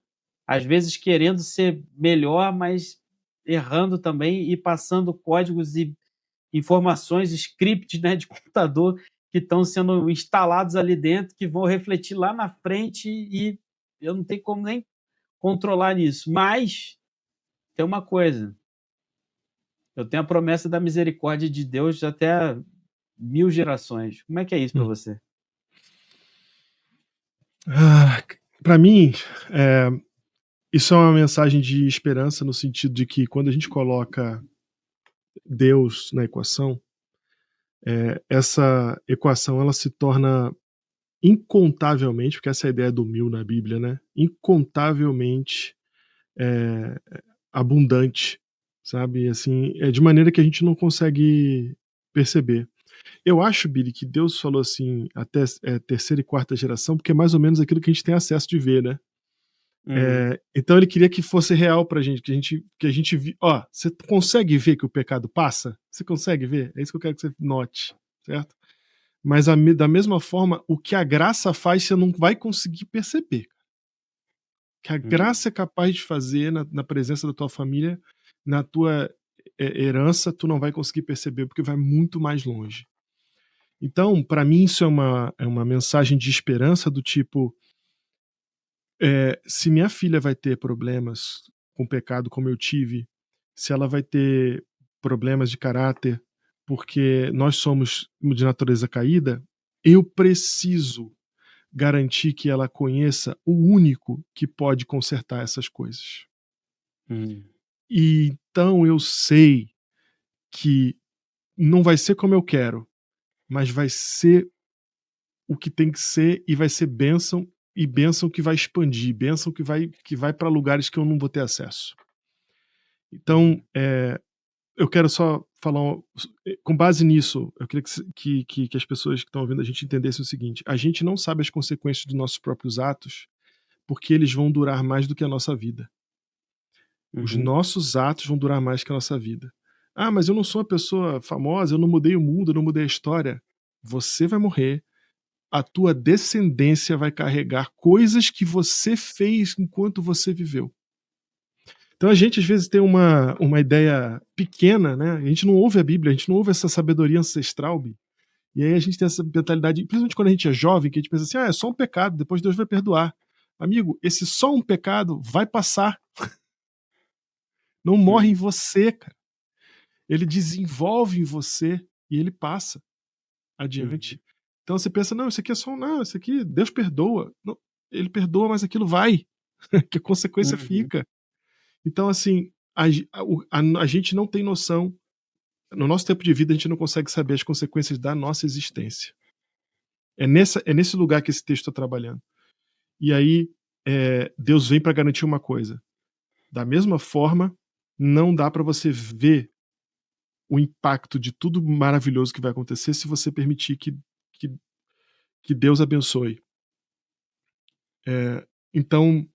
às vezes querendo ser melhor, mas errando também e passando códigos e informações, scripts, né, de computador que estão sendo instalados ali dentro, que vão refletir lá na frente e eu não tenho como nem controlar isso. Mas tem uma coisa, eu tenho a promessa da misericórdia de Deus até 1000 gerações. Como é que é isso para hum. você? Para mim, eh, isso é uma mensagem de esperança no sentido de que quando a gente coloca Deus na equação, essa equação ela se torna incontavelmente, porque essa é a ideia do 1000 na Bíblia, né, incontavelmente, eh, abundante, sabe, assim, de maneira que a gente não consegue perceber. Eu acho, Billy, que Deus falou assim, até terceira e quarta geração, porque é mais ou menos aquilo que a gente tem acesso de ver, né. Uhum. Então ele queria que fosse real pra gente, que a gente ó, você consegue ver que o pecado passa? Você consegue ver? É isso que eu quero que você note, certo? Mas da mesma forma, o que a graça faz, você não vai conseguir perceber. O que a Uhum. graça é capaz de fazer na presença da tua família, na tua herança, tu não vai conseguir perceber, porque vai muito mais longe. Então, para mim, isso é uma mensagem de esperança do tipo, se minha filha vai ter problemas com pecado como eu tive, se ela vai ter problemas de caráter, porque nós somos de natureza caída, eu preciso garantir que ela conheça o único que pode consertar essas coisas. Uhum. E então eu sei que não vai ser como eu quero, mas vai ser o que tem que ser e vai ser bênção, e bênção que vai expandir, bênção que vai para lugares que eu não vou ter acesso. Então, Uhum. eu quero só falar, com base nisso, eu queria que as pessoas que estão ouvindo a gente entendessem o seguinte: a gente não sabe as consequências dos nossos próprios atos, porque eles vão durar mais do que a nossa vida. Os Uhum. nossos atos vão durar mais que a nossa vida. Ah, mas eu não sou uma pessoa famosa, eu não mudei o mundo, eu não mudei a história. Você vai morrer, a tua descendência vai carregar coisas que você fez enquanto você viveu. Então a gente às vezes tem uma ideia pequena, né? A gente não ouve a Bíblia, a gente não ouve essa sabedoria ancestral, e aí a gente tem essa mentalidade, principalmente quando a gente é jovem, que a gente pensa assim, é só um pecado, depois Deus vai perdoar. Amigo, esse só um pecado vai passar. Não morre em você, cara. Ele desenvolve em você e ele passa adiante. Então você pensa, não, isso aqui é só não, isso aqui Deus perdoa. Não, ele perdoa, mas aquilo vai, que a consequência fica. Então, assim, a gente não tem noção, no nosso tempo de vida, a gente não consegue saber as consequências da nossa existência. É nesse lugar que esse texto está trabalhando. E aí, Deus vem para garantir uma coisa. Da mesma forma, não dá para você ver o impacto de tudo maravilhoso que vai acontecer se você permitir que Deus abençoe. Então,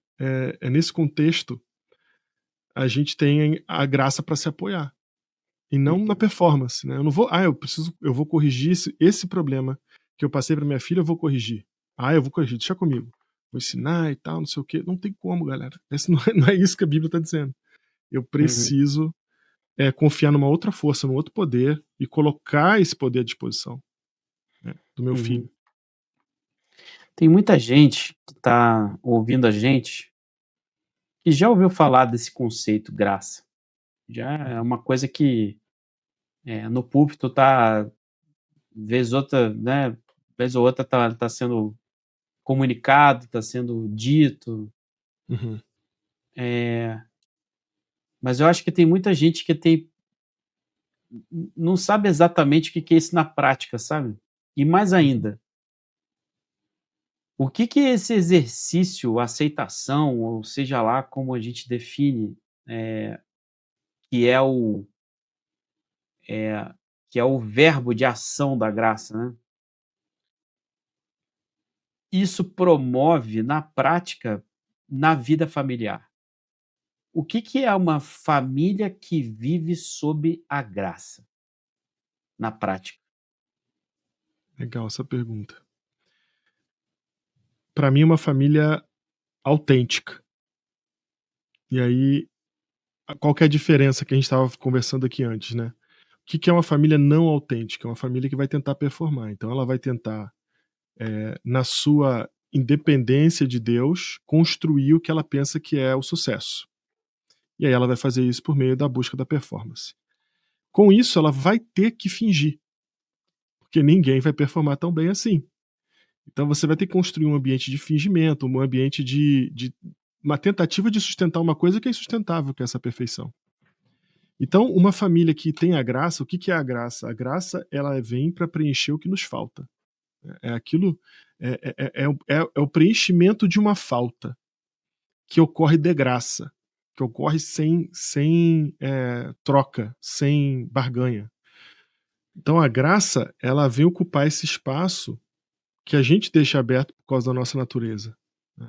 nesse contexto, a gente tem a graça para se apoiar. E não na performance, né? Eu não vou, eu vou corrigir esse problema que eu passei para minha filha, eu vou corrigir. Eu vou corrigir, deixa comigo. Vou ensinar e tal, não sei o quê. Não tem como, galera. Não é isso que a Bíblia está dizendo. Eu preciso confiar numa outra força, num outro poder e colocar esse poder à disposição, né, do meu filho. Tem muita gente que está ouvindo a gente que já ouviu falar desse conceito graça. Já é uma coisa que no púlpito tá, vez outra, né, vez ou outra tá sendo comunicado, tá sendo dito. Mas eu acho que tem muita gente que não sabe exatamente o que é isso na prática, sabe? E mais ainda, o que é esse exercício, aceitação, ou seja lá como a gente define, que é o que é o verbo de ação da graça, né? Isso promove na prática, na vida familiar. O que é uma família que vive sob a graça, na prática? Legal essa pergunta. Para mim, uma família autêntica. E aí, qual que é a diferença que a gente estava conversando aqui antes, né? O que é uma família não autêntica? É uma família que vai tentar performar. Então, ela vai tentar, na sua independência de Deus, construir o que ela pensa que é o sucesso. E aí ela vai fazer isso por meio da busca da performance. Com isso, ela vai ter que fingir, porque ninguém vai performar tão bem assim. Então você vai ter que construir um ambiente de fingimento, um ambiente de uma tentativa de sustentar uma coisa que é insustentável, que é essa perfeição. Então, uma família que tem a graça, o que é a graça? A graça, ela vem para preencher o que nos falta. É aquilo, é o preenchimento de uma falta que ocorre de graça, que ocorre sem troca, sem barganha. Então a graça, ela vem ocupar esse espaço que a gente deixa aberto por causa da nossa natureza.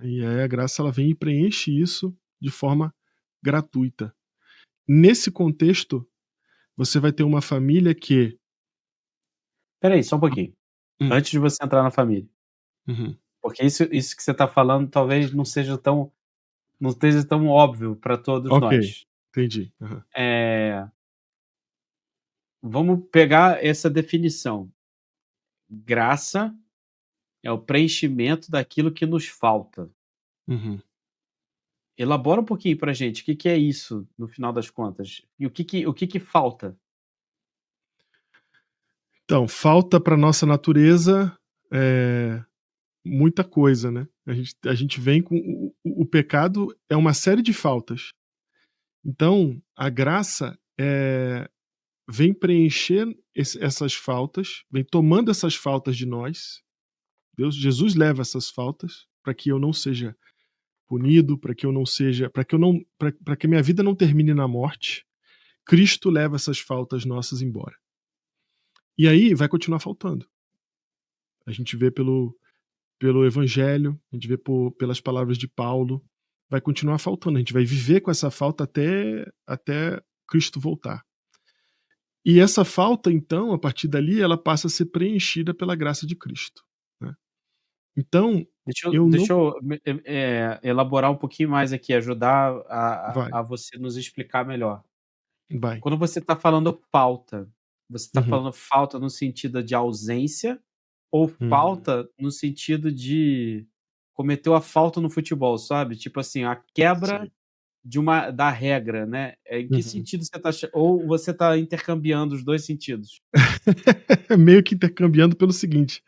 E aí a graça, ela vem e preenche isso de forma gratuita. Nesse contexto, você vai ter uma família que... Espera aí, só um pouquinho. Antes de você entrar na família. Porque isso que você está falando talvez não esteja tão óbvio para todos nós. Entendi. Vamos pegar essa definição. Graça é o preenchimento daquilo que nos falta. Elabora um pouquinho pra gente, o que é isso, no final das contas? E o que falta? Então, falta para nossa natureza muita coisa, né? A gente vem com... O pecado é uma série de faltas. Então, a graça vem preencher essas faltas, vem tomando essas faltas de nós. Jesus leva essas faltas para que eu não seja punido, para que eu não seja, para que minha vida não termine na morte. Cristo leva essas faltas nossas embora. E aí vai continuar faltando. A gente vê pelo Evangelho, a gente vê pelas palavras de Paulo, vai continuar faltando. A gente vai viver com essa falta até Cristo voltar. E essa falta, então, a partir dali, ela passa a ser preenchida pela graça de Cristo, né? Então, Deixa eu, eu não. deixa eu elaborar um pouquinho mais aqui, ajudar Vai, a você nos explicar melhor. vai. Quando você está falando falta, você está Uhum, falando falta no sentido de ausência ou uhum, falta no sentido de cometeu a falta no futebol, sabe? Tipo assim, a quebra sei. da regra, né? Em que Uhum. sentido você está ou você está intercambiando os dois sentidos? Meio que intercambiando pelo seguinte: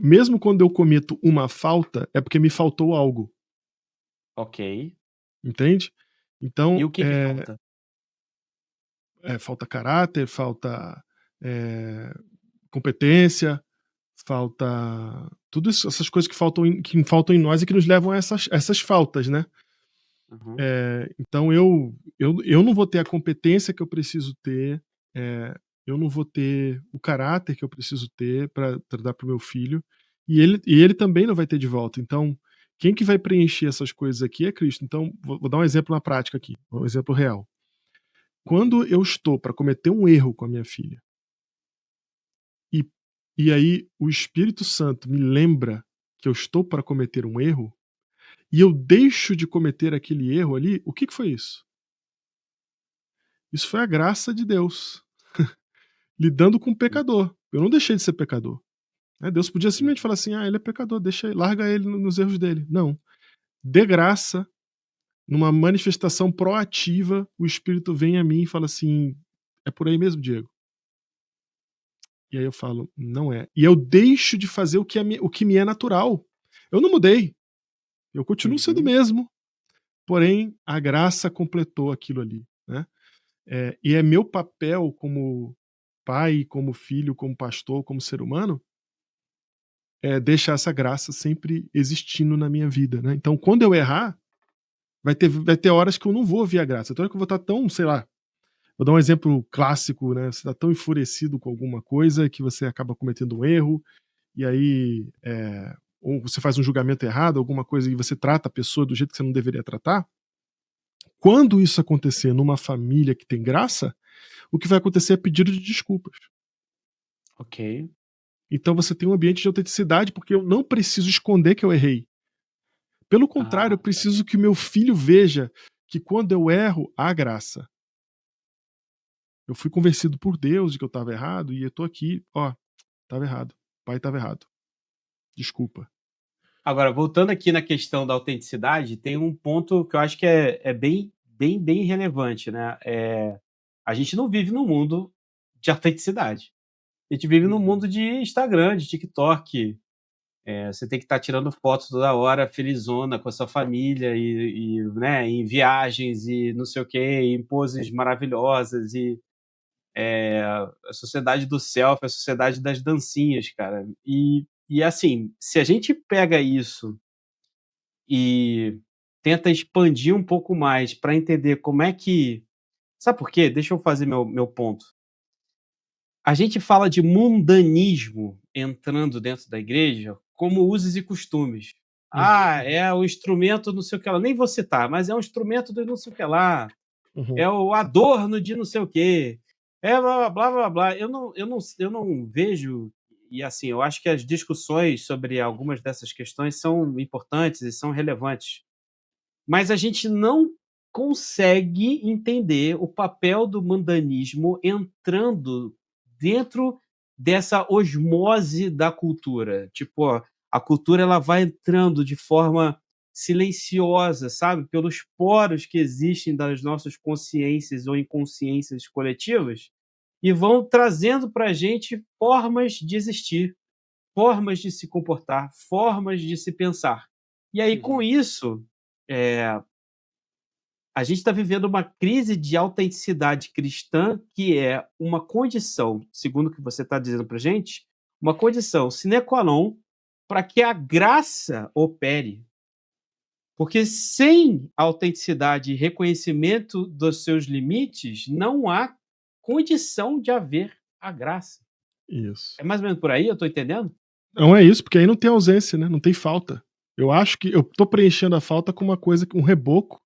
mesmo quando eu cometo uma falta, é porque me faltou algo, Ok. entende? E Então, o que que falta? falta caráter, falta eh, competência, falta tudo isso, essas coisas que faltam em nós e que nos levam a essas faltas, né? Uhum. Então eu não vou ter a competência que eu preciso ter, eu não vou ter o caráter que eu preciso ter para dar para o meu filho, e ele também não vai ter de volta. Então, quem que vai preencher essas coisas aqui é Cristo. Então, vou dar um exemplo na prática aqui, um exemplo real. Quando eu estou para cometer um erro com a minha filha, e, e aí o Espírito Santo me lembra que eu estou para cometer um erro, e eu deixo de cometer aquele erro ali, o que que foi isso? Isso foi a graça de Deus lidando com o pecador. Eu não deixei de ser pecador. Né? Deus podia simplesmente falar assim: ele é pecador, larga ele nos erros dele. Não. De graça, numa manifestação proativa, o Espírito vem a mim e fala assim: é por aí mesmo, Diego? E aí eu falo: não é. E eu deixo de fazer o que me é natural. Eu não mudei. Eu continuo sendo o Uhum. mesmo. Porém, a graça completou aquilo ali. Né? E é meu papel como pai, como filho, como pastor, como ser humano, deixar essa graça sempre existindo na minha vida, né? Então, quando eu errar, vai ter horas que eu não vou ouvir a graça. Então, hora que eu vou estar tão, sei lá, vou dar um exemplo clássico, né? Você está tão enfurecido com alguma coisa que você acaba cometendo um erro, e aí, ou você faz um julgamento errado, alguma coisa, e você trata a pessoa do jeito que você não deveria tratar. Quando isso acontecer numa família que tem graça, o que vai acontecer é pedido de desculpas. Ok. Então você tem um ambiente de autenticidade, porque eu não preciso esconder que eu errei. Pelo contrário, eu Ah, preciso que o meu filho veja que quando eu erro, há graça. Eu fui convencido por Deus de que eu estava errado e eu tô aqui, ó, estava errado. O pai estava errado. Desculpa. agora, voltando aqui na questão da autenticidade, tem um ponto que eu acho que é bem, bem, bem relevante, né? A gente não vive num mundo de autenticidade. A gente vive num Uhum. mundo de Instagram, de TikTok. Você tem que estar tirando foto toda hora, felizona com a sua família né, em viagens e não sei o quê, em poses maravilhosas a sociedade do selfie, a sociedade das dancinhas, cara. E assim, se a gente pega isso e tenta expandir um pouco mais para entender como é que. Sabe por quê? Deixa eu fazer meu ponto. A gente fala de mundanismo entrando dentro da igreja como usos e costumes. Uhum. É o instrumento não sei o que lá, nem vou citar, mas é um instrumento de não sei o que lá, Uhum. é o adorno de não sei o quê, é blá, blá, blá, blá, blá. Eu não vejo, e assim, eu acho que as discussões sobre algumas dessas questões são importantes e são relevantes, mas a gente não consegue entender o papel do mundanismo entrando dentro dessa osmose da cultura. Tipo, ó, a cultura ela vai entrando de forma silenciosa, sabe, pelos poros que existem das nossas consciências ou inconsciências coletivas e vão trazendo para a gente formas de existir, formas de se comportar, formas de se pensar. E aí, com Uhum. isso, eh, a gente está vivendo uma crise de autenticidade cristã, que é uma condição, segundo o que você está dizendo para gente, uma condição sine qua non para que a graça opere. Porque sem autenticidade e reconhecimento dos seus limites, não há condição de haver a graça. Isso. É mais ou menos por aí, eu estou entendendo? Não é isso, porque aí não tem ausência, né? Não tem falta. Eu acho que eu tô preenchendo a falta com uma coisa, um reboco,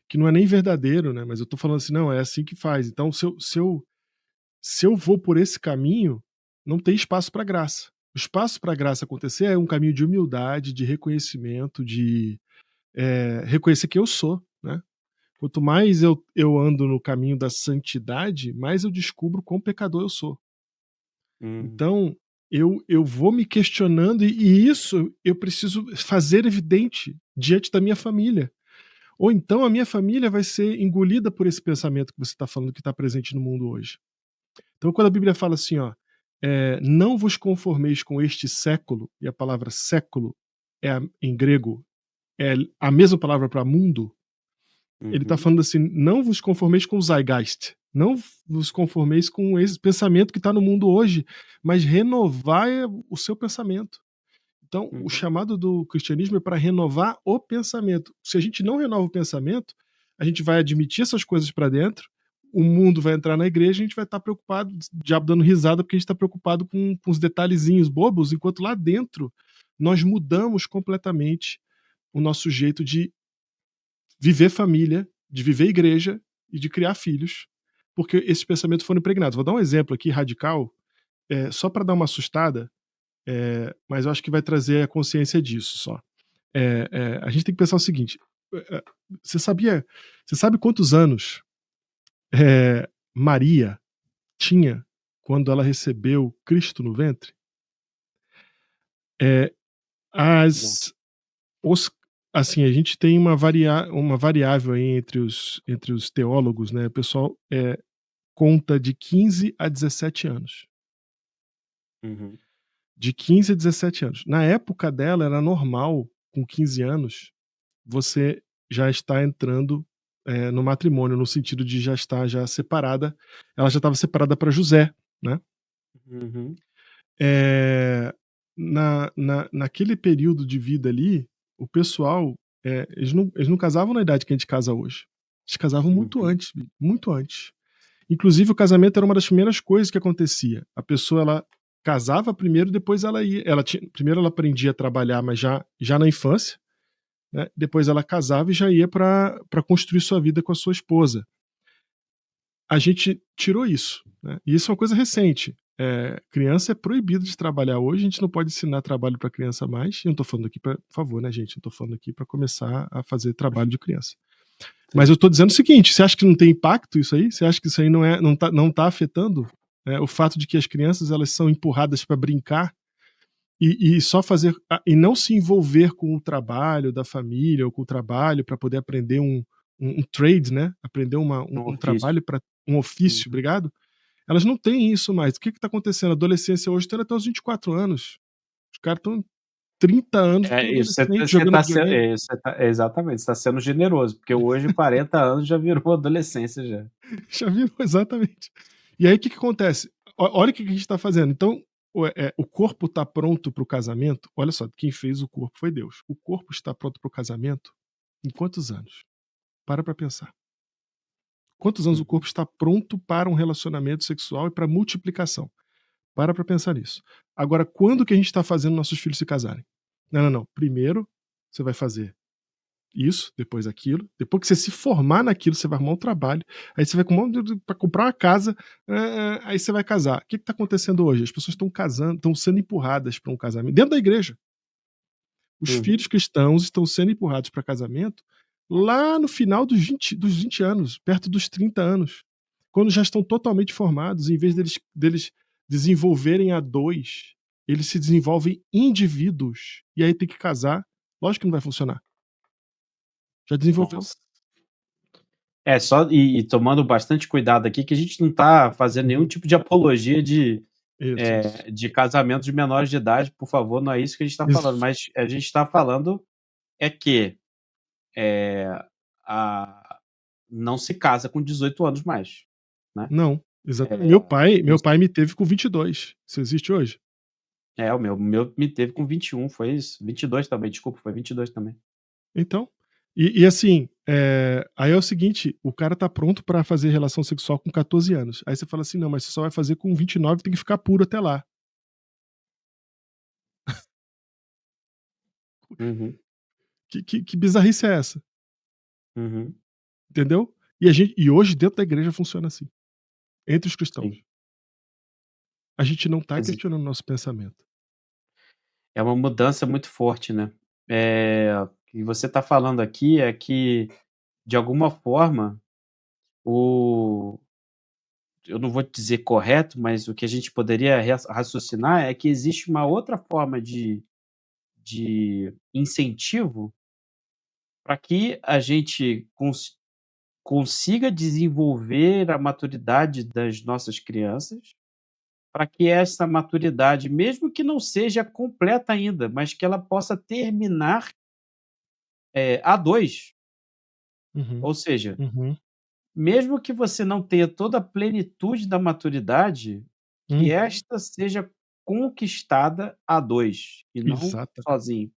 que não é nem verdadeiro, né? Mas eu tô falando assim, não, é assim que faz. Então, se eu vou por esse caminho, não tem espaço para graça. O espaço para a graça acontecer é um caminho de humildade, de reconhecimento, de reconhecer que eu sou, né? Quanto mais eu ando no caminho da santidade, mais eu descubro quão pecador eu sou. Hum. Então, eu vou me questionando e isso eu preciso fazer evidente diante da minha família. Ou então a minha família vai ser engolida por esse pensamento que você está falando que está presente no mundo hoje. Então, quando a Bíblia fala assim, ó, não vos conformeis com este século, e a palavra século em grego é a mesma palavra para mundo, ele está Uhum. falando assim, não vos conformeis com o zeitgeist, não vos conformeis com esse pensamento que está no mundo hoje, mas renovai o seu pensamento. Então, o Uhum. chamado do cristianismo é para renovar o pensamento. Se a gente não renova o pensamento, a gente vai admitir essas coisas para dentro, o mundo vai entrar na igreja, a gente vai estar preocupado, o diabo dando risada, porque a gente está preocupado com os detalhezinhos bobos, enquanto lá dentro nós mudamos completamente o nosso jeito de viver família, de viver igreja e de criar filhos, porque esses pensamentos foram impregnados. Vou dar um exemplo aqui radical, só para dar uma assustada, mas eu acho que vai trazer a consciência disso só. A gente tem que pensar o seguinte: é, você sabe quantos anos Maria tinha quando ela recebeu Cristo no ventre? É, Não. as, os, assim, a gente tem uma variável aí entre os teólogos, né? O pessoal conta de 15 a 17 anos. Uhum. De 15 a 17 anos. Na época dela, era normal, com 15 anos, você já está entrando no matrimônio, no sentido de já estar já separada. Ela já estava separada para José, né? Uhum. Naquele período de vida ali, o pessoal, eles não casavam na idade que a gente casa hoje. Eles casavam muito Uhum. antes, muito antes. Inclusive, o casamento era uma das primeiras coisas que acontecia. A pessoa, ela casava primeiro, depois ela ia. Primeiro ela aprendia a trabalhar, mas já na infância, né? Depois ela casava e já ia para construir sua vida com a sua esposa. A gente tirou isso, né? E isso é uma coisa recente. Criança é proibido de trabalhar hoje, a gente não pode ensinar trabalho para criança mais. Eu não estou falando aqui para, por favor, né, gente? Eu estou falando aqui para começar a fazer trabalho de criança. Mas Sim. eu estou dizendo o seguinte: você acha que não tem impacto isso aí? Você acha que isso aí não tá afetando o fato de que as crianças elas são empurradas para brincar e só fazer e não se envolver com o trabalho da família ou com o trabalho para poder aprender um trade, né? Aprender Um um ofício. trabalho para um ofício, Uhum. obrigado. Elas não têm isso mais. O que está acontecendo? A adolescência hoje tem até os 24 anos. Os caras estão 30 anos, estão Isso adolescentes você jogando tá videogame. exatamente, você tá sendo generoso, porque hoje 40 anos já virou adolescência já. Já viu? Exatamente. E aí o que acontece? Olha o que a gente está fazendo. Então, o corpo está pronto para o casamento. Olha só, quem fez o corpo foi Deus. O corpo está pronto para o casamento em quantos anos? Para pensar. Quantos anos o Uhum. corpo está pronto para um relacionamento sexual e para multiplicação? Para pensar nisso. Agora, quando que a gente está fazendo nossos filhos se casarem? Não, não, não. Primeiro, você vai fazer isso, depois aquilo. Depois que você se formar naquilo, você vai arrumar um trabalho. Aí você vai para comprar uma casa. Aí você vai casar. O que está acontecendo hoje? As pessoas estão casando, estão sendo empurradas para um casamento dentro da igreja. Os Uhum. filhos cristãos estão sendo empurrados para casamento lá no final dos 20 anos, perto dos 30 anos, quando já estão totalmente formados. Em vez deles desenvolverem a dois, eles se desenvolvem indivíduos. E aí tem que casar. Lógico que não vai funcionar. Já desenvolveu. Nossa. Só tomando bastante cuidado aqui, que a gente não tá fazendo nenhum Uhum. tipo de apologia Isso. de casamento de menores de idade, por favor, não é isso que a gente tá falando, Isso. mas a gente tá falando que, eh, a não se casa com 18 anos mais, né. Não, exatamente. É, Meu isso. pai me teve com 22. Isso existe hoje? O meu me teve com 21, foi isso. 22 também, desculpa, foi 22 também. Então, assim, aí é o seguinte, o cara tá pronto pra fazer relação sexual com 14 anos. Aí você fala assim: "Não, mas você só vai fazer com 29, tem que ficar puro até lá". Uhum. Que bizarrice é essa? Uhum. Entendeu? E hoje dentro da igreja funciona assim, entre os cristãos. Sim. A gente não tá Quer dizer questionando o nosso pensamento. É uma mudança muito forte, né. O que você está falando aqui é que, de alguma forma, o eu não vou dizer correto, mas o que a gente poderia raciocinar é que existe uma outra forma de incentivo para que a gente consiga desenvolver a maturidade das nossas crianças, para que essa maturidade, mesmo que não seja completa ainda, mas que ela possa terminar, a 2. Uhum, Ou seja, uhum, mesmo que você não tenha toda a plenitude da maturidade, que uhum. esta seja conquistada a 2 e não Exatamente, sozinho.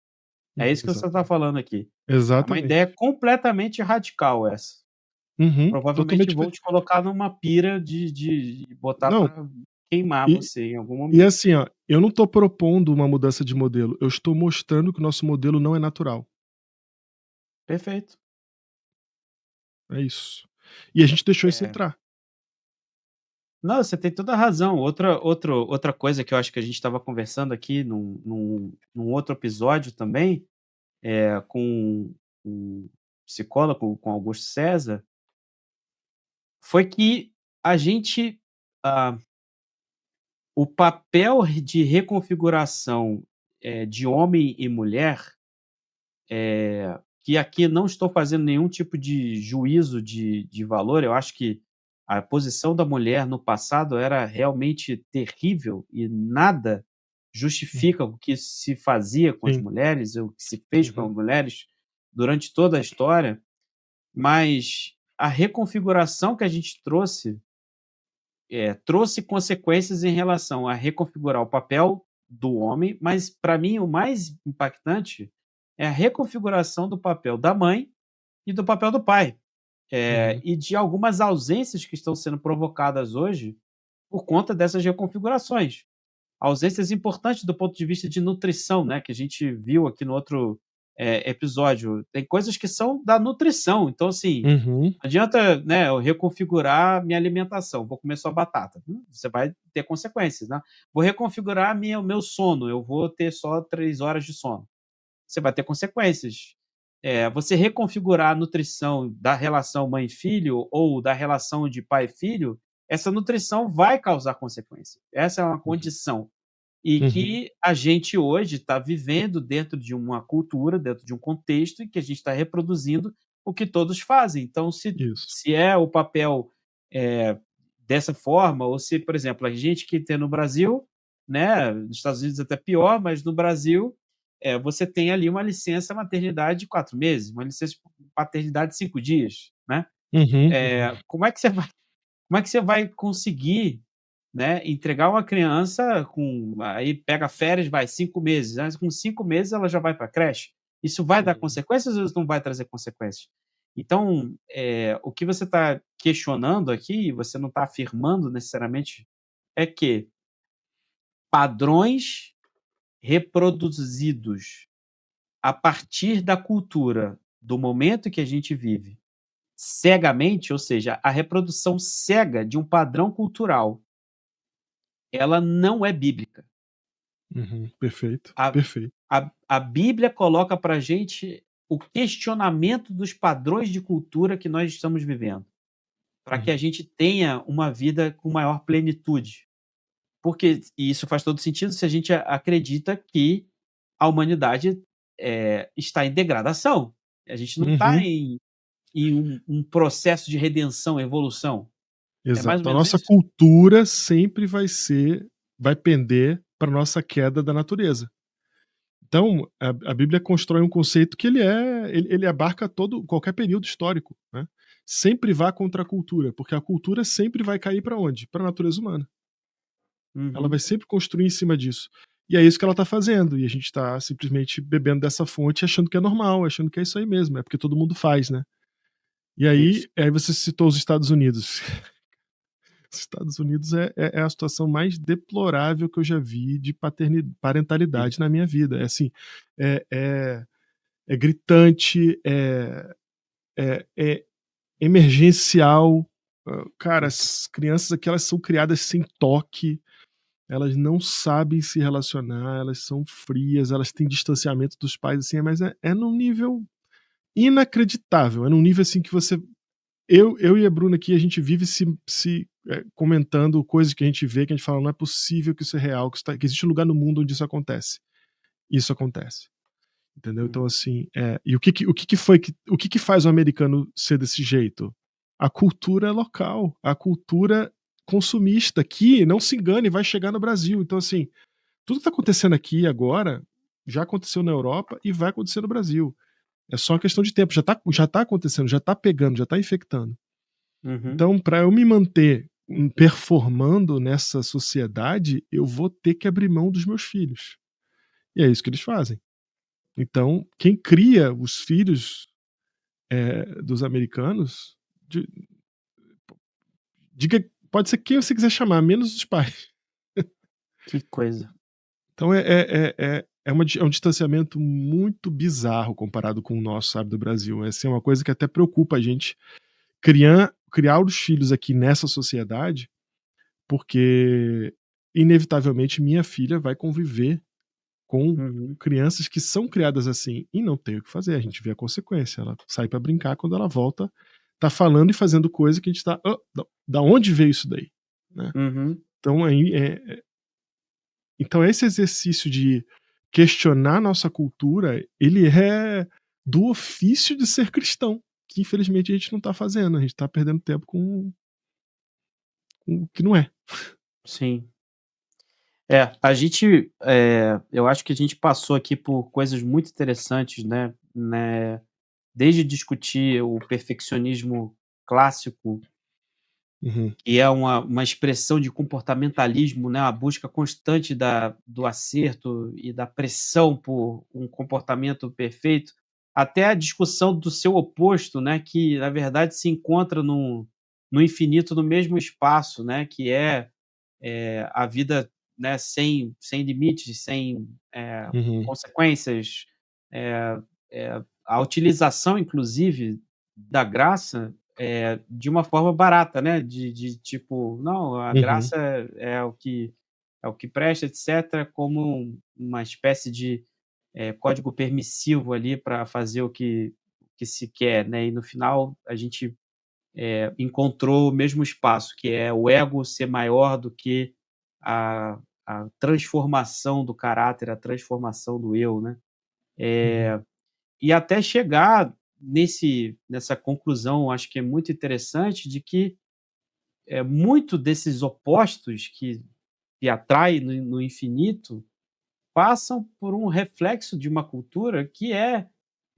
É isso que você está exatamente. falando aqui. É uma ideia Exatamente. completamente radical essa. Uhum, Provavelmente totalmente vão te colocar numa pira de botar não, para queimar e você em algum e momento. assim, ó, eu não tô propondo uma mudança de modelo, eu estou mostrando que o nosso modelo não é natural, Perfeito. é isso. E a gente deixou isso É. entrar. Não, você tem toda a razão. Outra coisa que eu acho que a gente estava conversando aqui num outro episódio também, com um psicólogo, com Augusto César, foi que a gente, ah, o papel de reconfiguração, de homem e mulher, que aqui não estou fazendo nenhum tipo de juízo de valor, eu acho que a posição da mulher no passado era realmente terrível e nada Hum, justifica o que se fazia com as sim. mulheres, o que se fez com as Uhum, mulheres durante toda a história, mas a reconfiguração que a gente trouxe consequências em relação a reconfigurar o papel do homem, mas para mim o mais impactante é a reconfiguração do papel da mãe e do papel do pai, uhum, e de algumas ausências que estão sendo provocadas hoje por conta dessas reconfigurações. Ausências importantes do ponto de vista de nutrição, né, que a gente viu aqui no outro, episódio. Tem coisas que são da nutrição, então assim, uhum, não adianta, né, eu reconfigurar minha alimentação, vou comer só batata. Você vai ter consequências, né. Vou reconfigurar o meu sono, eu vou ter só 3 horas de sono. Você vai ter consequências. Você reconfigurar a nutrição da relação mãe-filho ou da relação de pai-filho, essa nutrição vai causar consequência. Essa é uma uhum, condição. E uhum. que a gente hoje está vivendo dentro de uma cultura, dentro de um contexto em que a gente está reproduzindo o que todos fazem. Então, Isso. se é o papel, eh, dessa forma, ou se, por exemplo, a gente que tem no Brasil, né, nos Estados Unidos até pior, mas no Brasil, você tem ali uma licença maternidade de 4 meses, uma licença paternidade de 5 dias, né. Uhum, uhum. Como é que você vai conseguir, né, entregar uma criança com aí pega férias, vai 5 meses, né, com 5 meses ela já vai para a creche. Isso vai dar Uhum. consequências ou isso não vai trazer consequências? Então, o que você está questionando aqui, você não está afirmando necessariamente, é que padrões reproduzidos a partir da cultura do momento que a gente vive, cegamente, ou seja, a reprodução cega de um padrão cultural, ela não é bíblica. Uhum. Perfeito, A perfeito. a Bíblia coloca para gente o questionamento dos padrões de cultura que nós estamos vivendo, para que a Uhum. gente tenha uma vida com maior plenitude. Porque e isso faz todo sentido se a gente acredita que a humanidade, está em degradação. A gente não está Uhum. em um processo de redenção, evolução. É mais ou Exato. A menos nossa isso? cultura sempre vai pender para nossa queda da natureza. Então, a Bíblia constrói um conceito que ele abarca todo qualquer período histórico, né. Sempre vá contra a cultura, porque a cultura sempre vai cair para onde? Para a natureza humana. Ela vai Uhum. sempre construir em cima disso. E é isso que ela está fazendo, e a gente está simplesmente bebendo dessa fonte, achando que é normal, achando que é isso aí mesmo, é porque todo mundo faz, né. E Isso. aí você citou os Estados Unidos. Os Estados Unidos é a situação mais deplorável que eu já vi de Sim. parentalidade na minha vida. É assim, é é é gritante, é emergencial. Cara, Uhum. as crianças aqui elas são criadas sem toque, elas não sabem se relacionar, elas são frias, elas têm distanciamento dos pais, assim, mas é num nível inacreditável, é num nível assim que você. Eu e a Bruna aqui, a gente vive comentando coisas que a gente vê, que a gente fala, não é possível que isso é real, que existe um lugar no mundo onde isso acontece. Isso acontece. Entendeu? Então, assim, e o que faz o americano ser desse jeito? A cultura local, a cultura consumista, que, não se engane, vai chegar no Brasil. Então, assim, tudo que está acontecendo aqui agora já aconteceu na Europa e vai acontecer no Brasil. É só uma questão de tempo. Já tá acontecendo, já tá pegando, já tá infectando. Uhum. Então, para eu me manter performando nessa sociedade, eu vou ter que abrir mão dos meus filhos. E é isso que eles fazem. Então, quem cria os filhos dos americanos, pode ser quem você quiser chamar, menos os pais. Que coisa. Então é um distanciamento muito bizarro comparado com o nosso, sabe, do Brasil. Essa é uma coisa que até preocupa a gente criar os filhos aqui nessa sociedade, porque inevitavelmente minha filha vai conviver com Uhum. crianças que são criadas assim e não tem o que fazer, a gente vê a consequência, ela sai para brincar, quando ela volta, tá falando e fazendo coisa que a gente tá, da onde veio isso daí, né? Uhum. Então então esse exercício de questionar nossa cultura, ele é do ofício de ser cristão, que infelizmente a gente não tá fazendo, a gente tá perdendo tempo com o que não é. Sim. A gente, eu acho que a gente passou aqui por coisas muito interessantes, né, desde discutir o perfeccionismo clássico, Uhum, que é uma expressão de comportamentalismo, né, a busca constante do acerto e da pressão por um comportamento perfeito, até a discussão do seu oposto, né, que na verdade se encontra no infinito, no mesmo espaço, né, que a vida, né, sem limites, sem uhum, consequências, eh a utilização, inclusive, da graça, de uma forma barata, né, de tipo: "Não, a uhum, graça é o que presta, etcétera", como uma espécie de, código permissivo ali para fazer o que se quer, né, e no final a gente, encontrou o mesmo espaço, que é o ego ser maior do que a a transformação do caráter, a transformação do eu, né. uhum, E até chegar nessa conclusão, acho que é muito interessante, de que muito desses opostos que atraem no infinito passam por um reflexo de uma cultura que é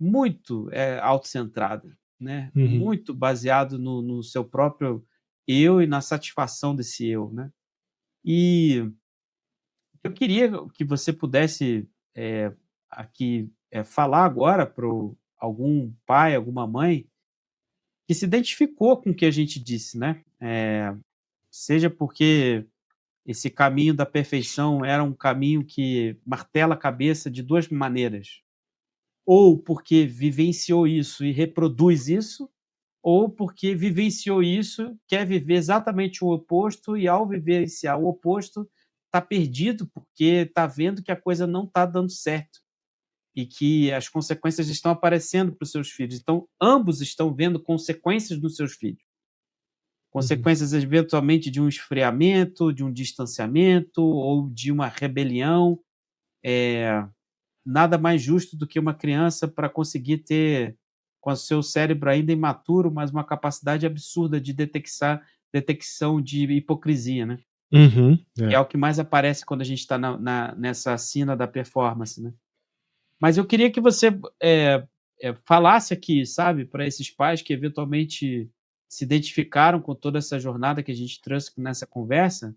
muito autocentrada, né, uhum. muito baseado no seu próprio eu e na satisfação desse eu, né. E eu queria que você pudesse, aqui, falar agora para algum pai, alguma mãe que se identificou com o que a gente disse, né. Seja porque esse caminho da perfeição era um caminho que martela a cabeça de 2 maneiras, ou porque vivenciou isso e reproduz isso, ou porque vivenciou isso, quer viver exatamente o oposto e, ao vivenciar o oposto, está perdido, porque está vendo que a coisa não está dando certo e que as consequências estão aparecendo para os seus filhos. Então, ambos estão vendo consequências nos seus filhos. Uhum, Consequências, eventualmente, de um esfriamento, de um distanciamento ou de uma rebelião. Nada mais justo do que uma criança, para conseguir ter, com o seu cérebro ainda imaturo, mas uma capacidade absurda de detecção de hipocrisia, né, uhum, que é o que mais aparece quando a gente está nessa sina da performance, né. Mas eu queria que você, falasse aqui, sabe, para esses pais que eventualmente se identificaram com toda essa jornada que a gente trouxe nessa conversa,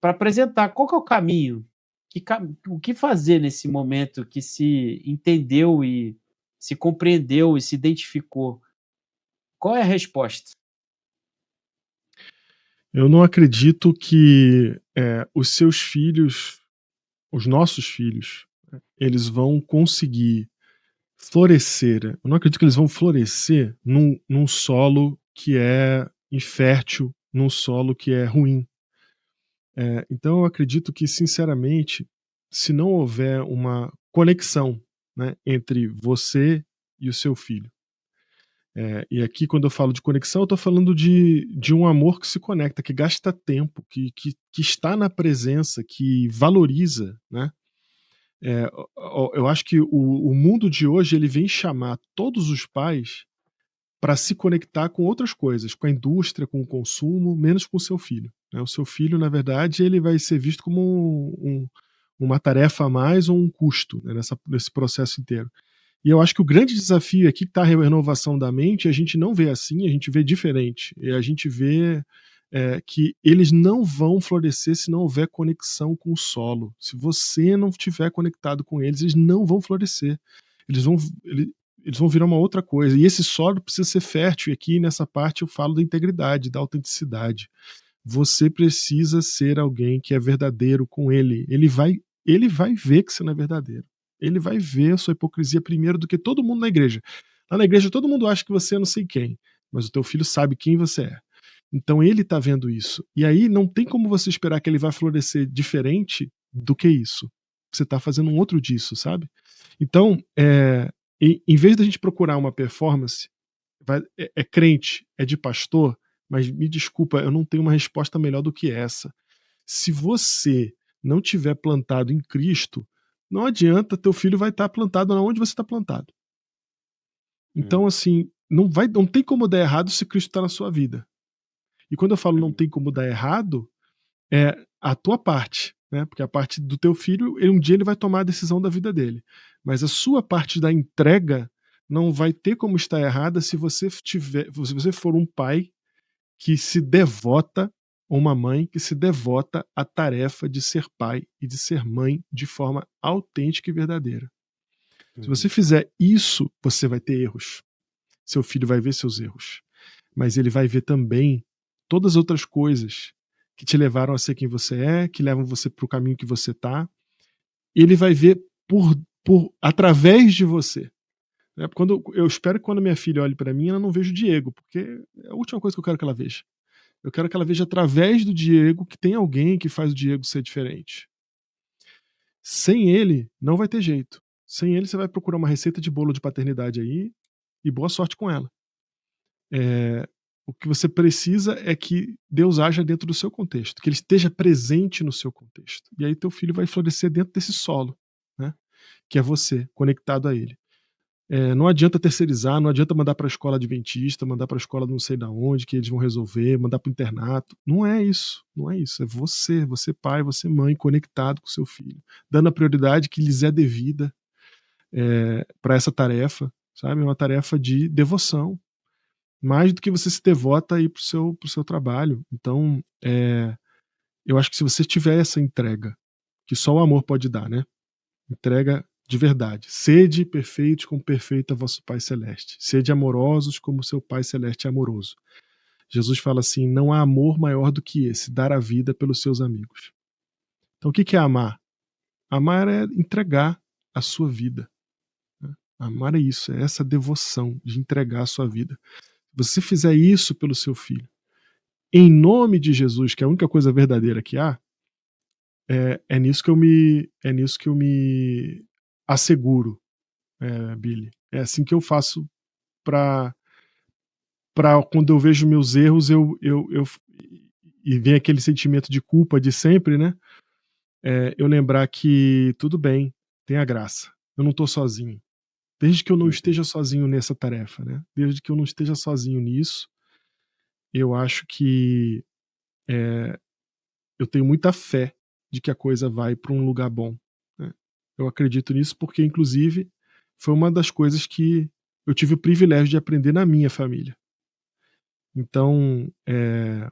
para apresentar qual que é o caminho, o que fazer nesse momento que se entendeu e se compreendeu e se identificou. Qual é a resposta? Eu não acredito que os seus filhos, os nossos filhos, eles vão conseguir florescer. Eu não acredito que eles vão florescer num solo que é infértil, num solo que é ruim. Então eu acredito que, sinceramente, se não houver uma conexão, né, entre você e o seu filho, e aqui quando eu falo de conexão, eu estou falando de um amor que se conecta, que gasta tempo, que está na presença, que valoriza, né? Eu acho que o mundo de hoje ele vem chamar todos os pais para se conectar com outras coisas, com a indústria, com o consumo, menos com o seu filho, né? O seu filho, na verdade, ele vai ser visto como uma tarefa a mais ou um custo, né, nesse processo inteiro. E eu acho que o grande desafio aqui está a renovação da mente, a gente não vê assim, a gente vê diferente. E a gente vê que eles não vão florescer se não houver conexão com o solo. Se você não estiver conectado com eles, eles não vão florescer. Eles vão, eles vão virar uma outra coisa. E esse solo precisa ser fértil. E aqui nessa parte eu falo da integridade, da autenticidade. Você precisa ser alguém que é verdadeiro com ele. Ele vai ver que você não é verdadeiro. Ele vai ver a sua hipocrisia primeiro do que todo mundo na igreja. Lá na igreja todo mundo acha que você é não sei quem, mas o teu filho sabe quem você é. Então ele está vendo isso. E aí não tem como você esperar que ele vai florescer diferente do que isso. Você está fazendo um outro disso, sabe? Então, em vez da gente procurar uma performance, é crente, é de pastor, mas me desculpa, eu não tenho uma resposta melhor do que essa. Se você não tiver plantado em Cristo, não adianta, teu filho vai estar plantado onde você está plantado. Então, assim, não tem como dar errado se Cristo está na sua vida. E quando eu falo não tem como dar errado, é a tua parte, né? Porque a parte do teu filho, um dia ele vai tomar a decisão da vida dele. Mas a sua parte da entrega não vai ter como estar errada se você for um pai que se devota, ou uma mãe que se devota à tarefa de ser pai e de ser mãe de forma autêntica e verdadeira. Se você fizer isso, você vai ter erros. Seu filho vai ver seus erros. Mas ele vai ver também todas as outras coisas que te levaram a ser quem você é, que levam você para o caminho que você está. Ele vai ver através de você. Eu espero que quando minha filha olhe para mim, ela não veja o Diego, porque é a última coisa que eu quero que ela veja. Eu quero que ela veja através do Diego que tem alguém que faz o Diego ser diferente. Sem ele, não vai ter jeito. Sem ele, você vai procurar uma receita de bolo de paternidade aí e boa sorte com ela. O que você precisa é que Deus haja dentro do seu contexto, que ele esteja presente no seu contexto. E aí teu filho vai florescer dentro desse solo, né? Que é você, conectado a ele. Não adianta terceirizar, não adianta mandar para a escola adventista, mandar para a escola não sei da onde, que eles vão resolver, mandar para o internato. Não é isso, não é isso. É você pai, você mãe, conectado com seu filho, dando a prioridade que lhes é devida para essa tarefa, sabe? É uma tarefa de devoção, mais do que você se devota aí pro seu trabalho. Então, eu acho que se você tiver essa entrega, que só o amor pode dar, né? Entrega de verdade. Sede perfeitos como perfeito é vosso Pai Celeste. Sede amorosos como seu Pai Celeste é amoroso. Jesus fala assim, não há amor maior do que esse, dar a vida pelos seus amigos. Então o que é amar? Amar é entregar a sua vida. Né? Amar é isso, é essa devoção de entregar a sua vida. Se você fizer isso pelo seu filho, em nome de Jesus, que é a única coisa verdadeira que há, é nisso que eu me asseguro, Billy. É assim que eu faço para quando eu vejo meus erros, e vem aquele sentimento de culpa de sempre, né? Eu lembrar que tudo bem, tem a graça. Eu não estou sozinho. Desde que eu não esteja sozinho nessa tarefa, né? Desde que eu não esteja sozinho nisso, eu acho que eu tenho muita fé de que a coisa vai para um lugar bom. Né? Eu acredito nisso porque, inclusive, foi uma das coisas que eu tive o privilégio de aprender na minha família. Então, é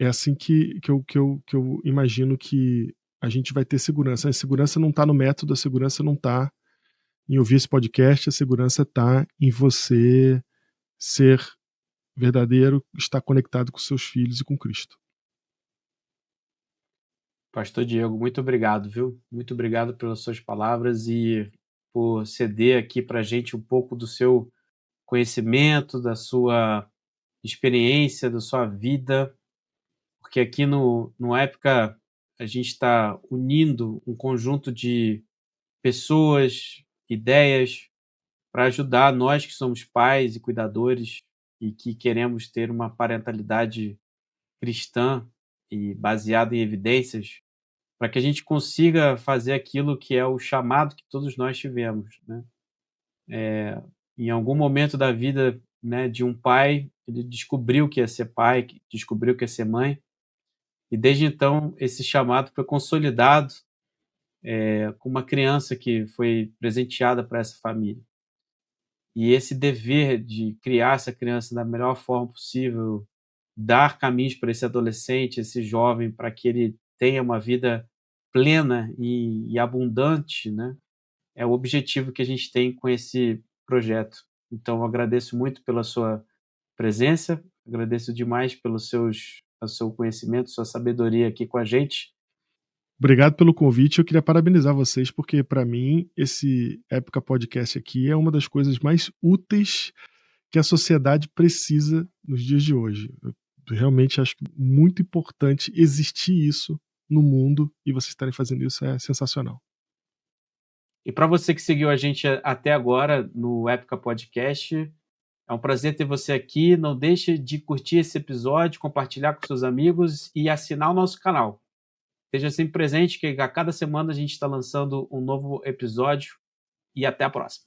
assim que eu imagino que a gente vai ter segurança. A segurança não está no método, a segurança não está em ouvir esse podcast, a segurança está em você ser verdadeiro, estar conectado com seus filhos e com Cristo. Pastor Diego, muito obrigado, viu? Muito obrigado pelas suas palavras e por ceder aqui para a gente um pouco do seu conhecimento, da sua experiência, da sua vida, porque porque aqui no Épica a gente está unindo um conjunto de pessoas, ideias, para ajudar nós que somos pais e cuidadores e que queremos ter uma parentalidade cristã e baseada em evidências, para que a gente consiga fazer aquilo que é o chamado que todos nós tivemos, né? Em algum momento da vida, né, de um pai, ele descobriu que ia ser pai, que descobriu que ia ser mãe, e desde então esse chamado foi consolidado com uma criança que foi presenteada para essa família. E esse dever de criar essa criança da melhor forma possível, dar caminhos para esse adolescente, esse jovem, para que ele tenha uma vida plena e abundante, né? É o objetivo que a gente tem com esse projeto. Então, eu agradeço muito pela sua presença, agradeço demais pelo seu conhecimento, sua sabedoria aqui com a gente. Obrigado pelo convite. Eu queria parabenizar vocês, porque para mim esse Época Podcast aqui é uma das coisas mais úteis que a sociedade precisa nos dias de hoje. Eu realmente acho muito importante existir isso no mundo e vocês estarem fazendo isso é sensacional. E para você que seguiu a gente até agora no Épica Podcast, é um prazer ter você aqui. Não deixe de curtir esse episódio, compartilhar com seus amigos e assinar o nosso canal. Esteja sempre presente, que a cada semana a gente está lançando um novo episódio. E até a próxima.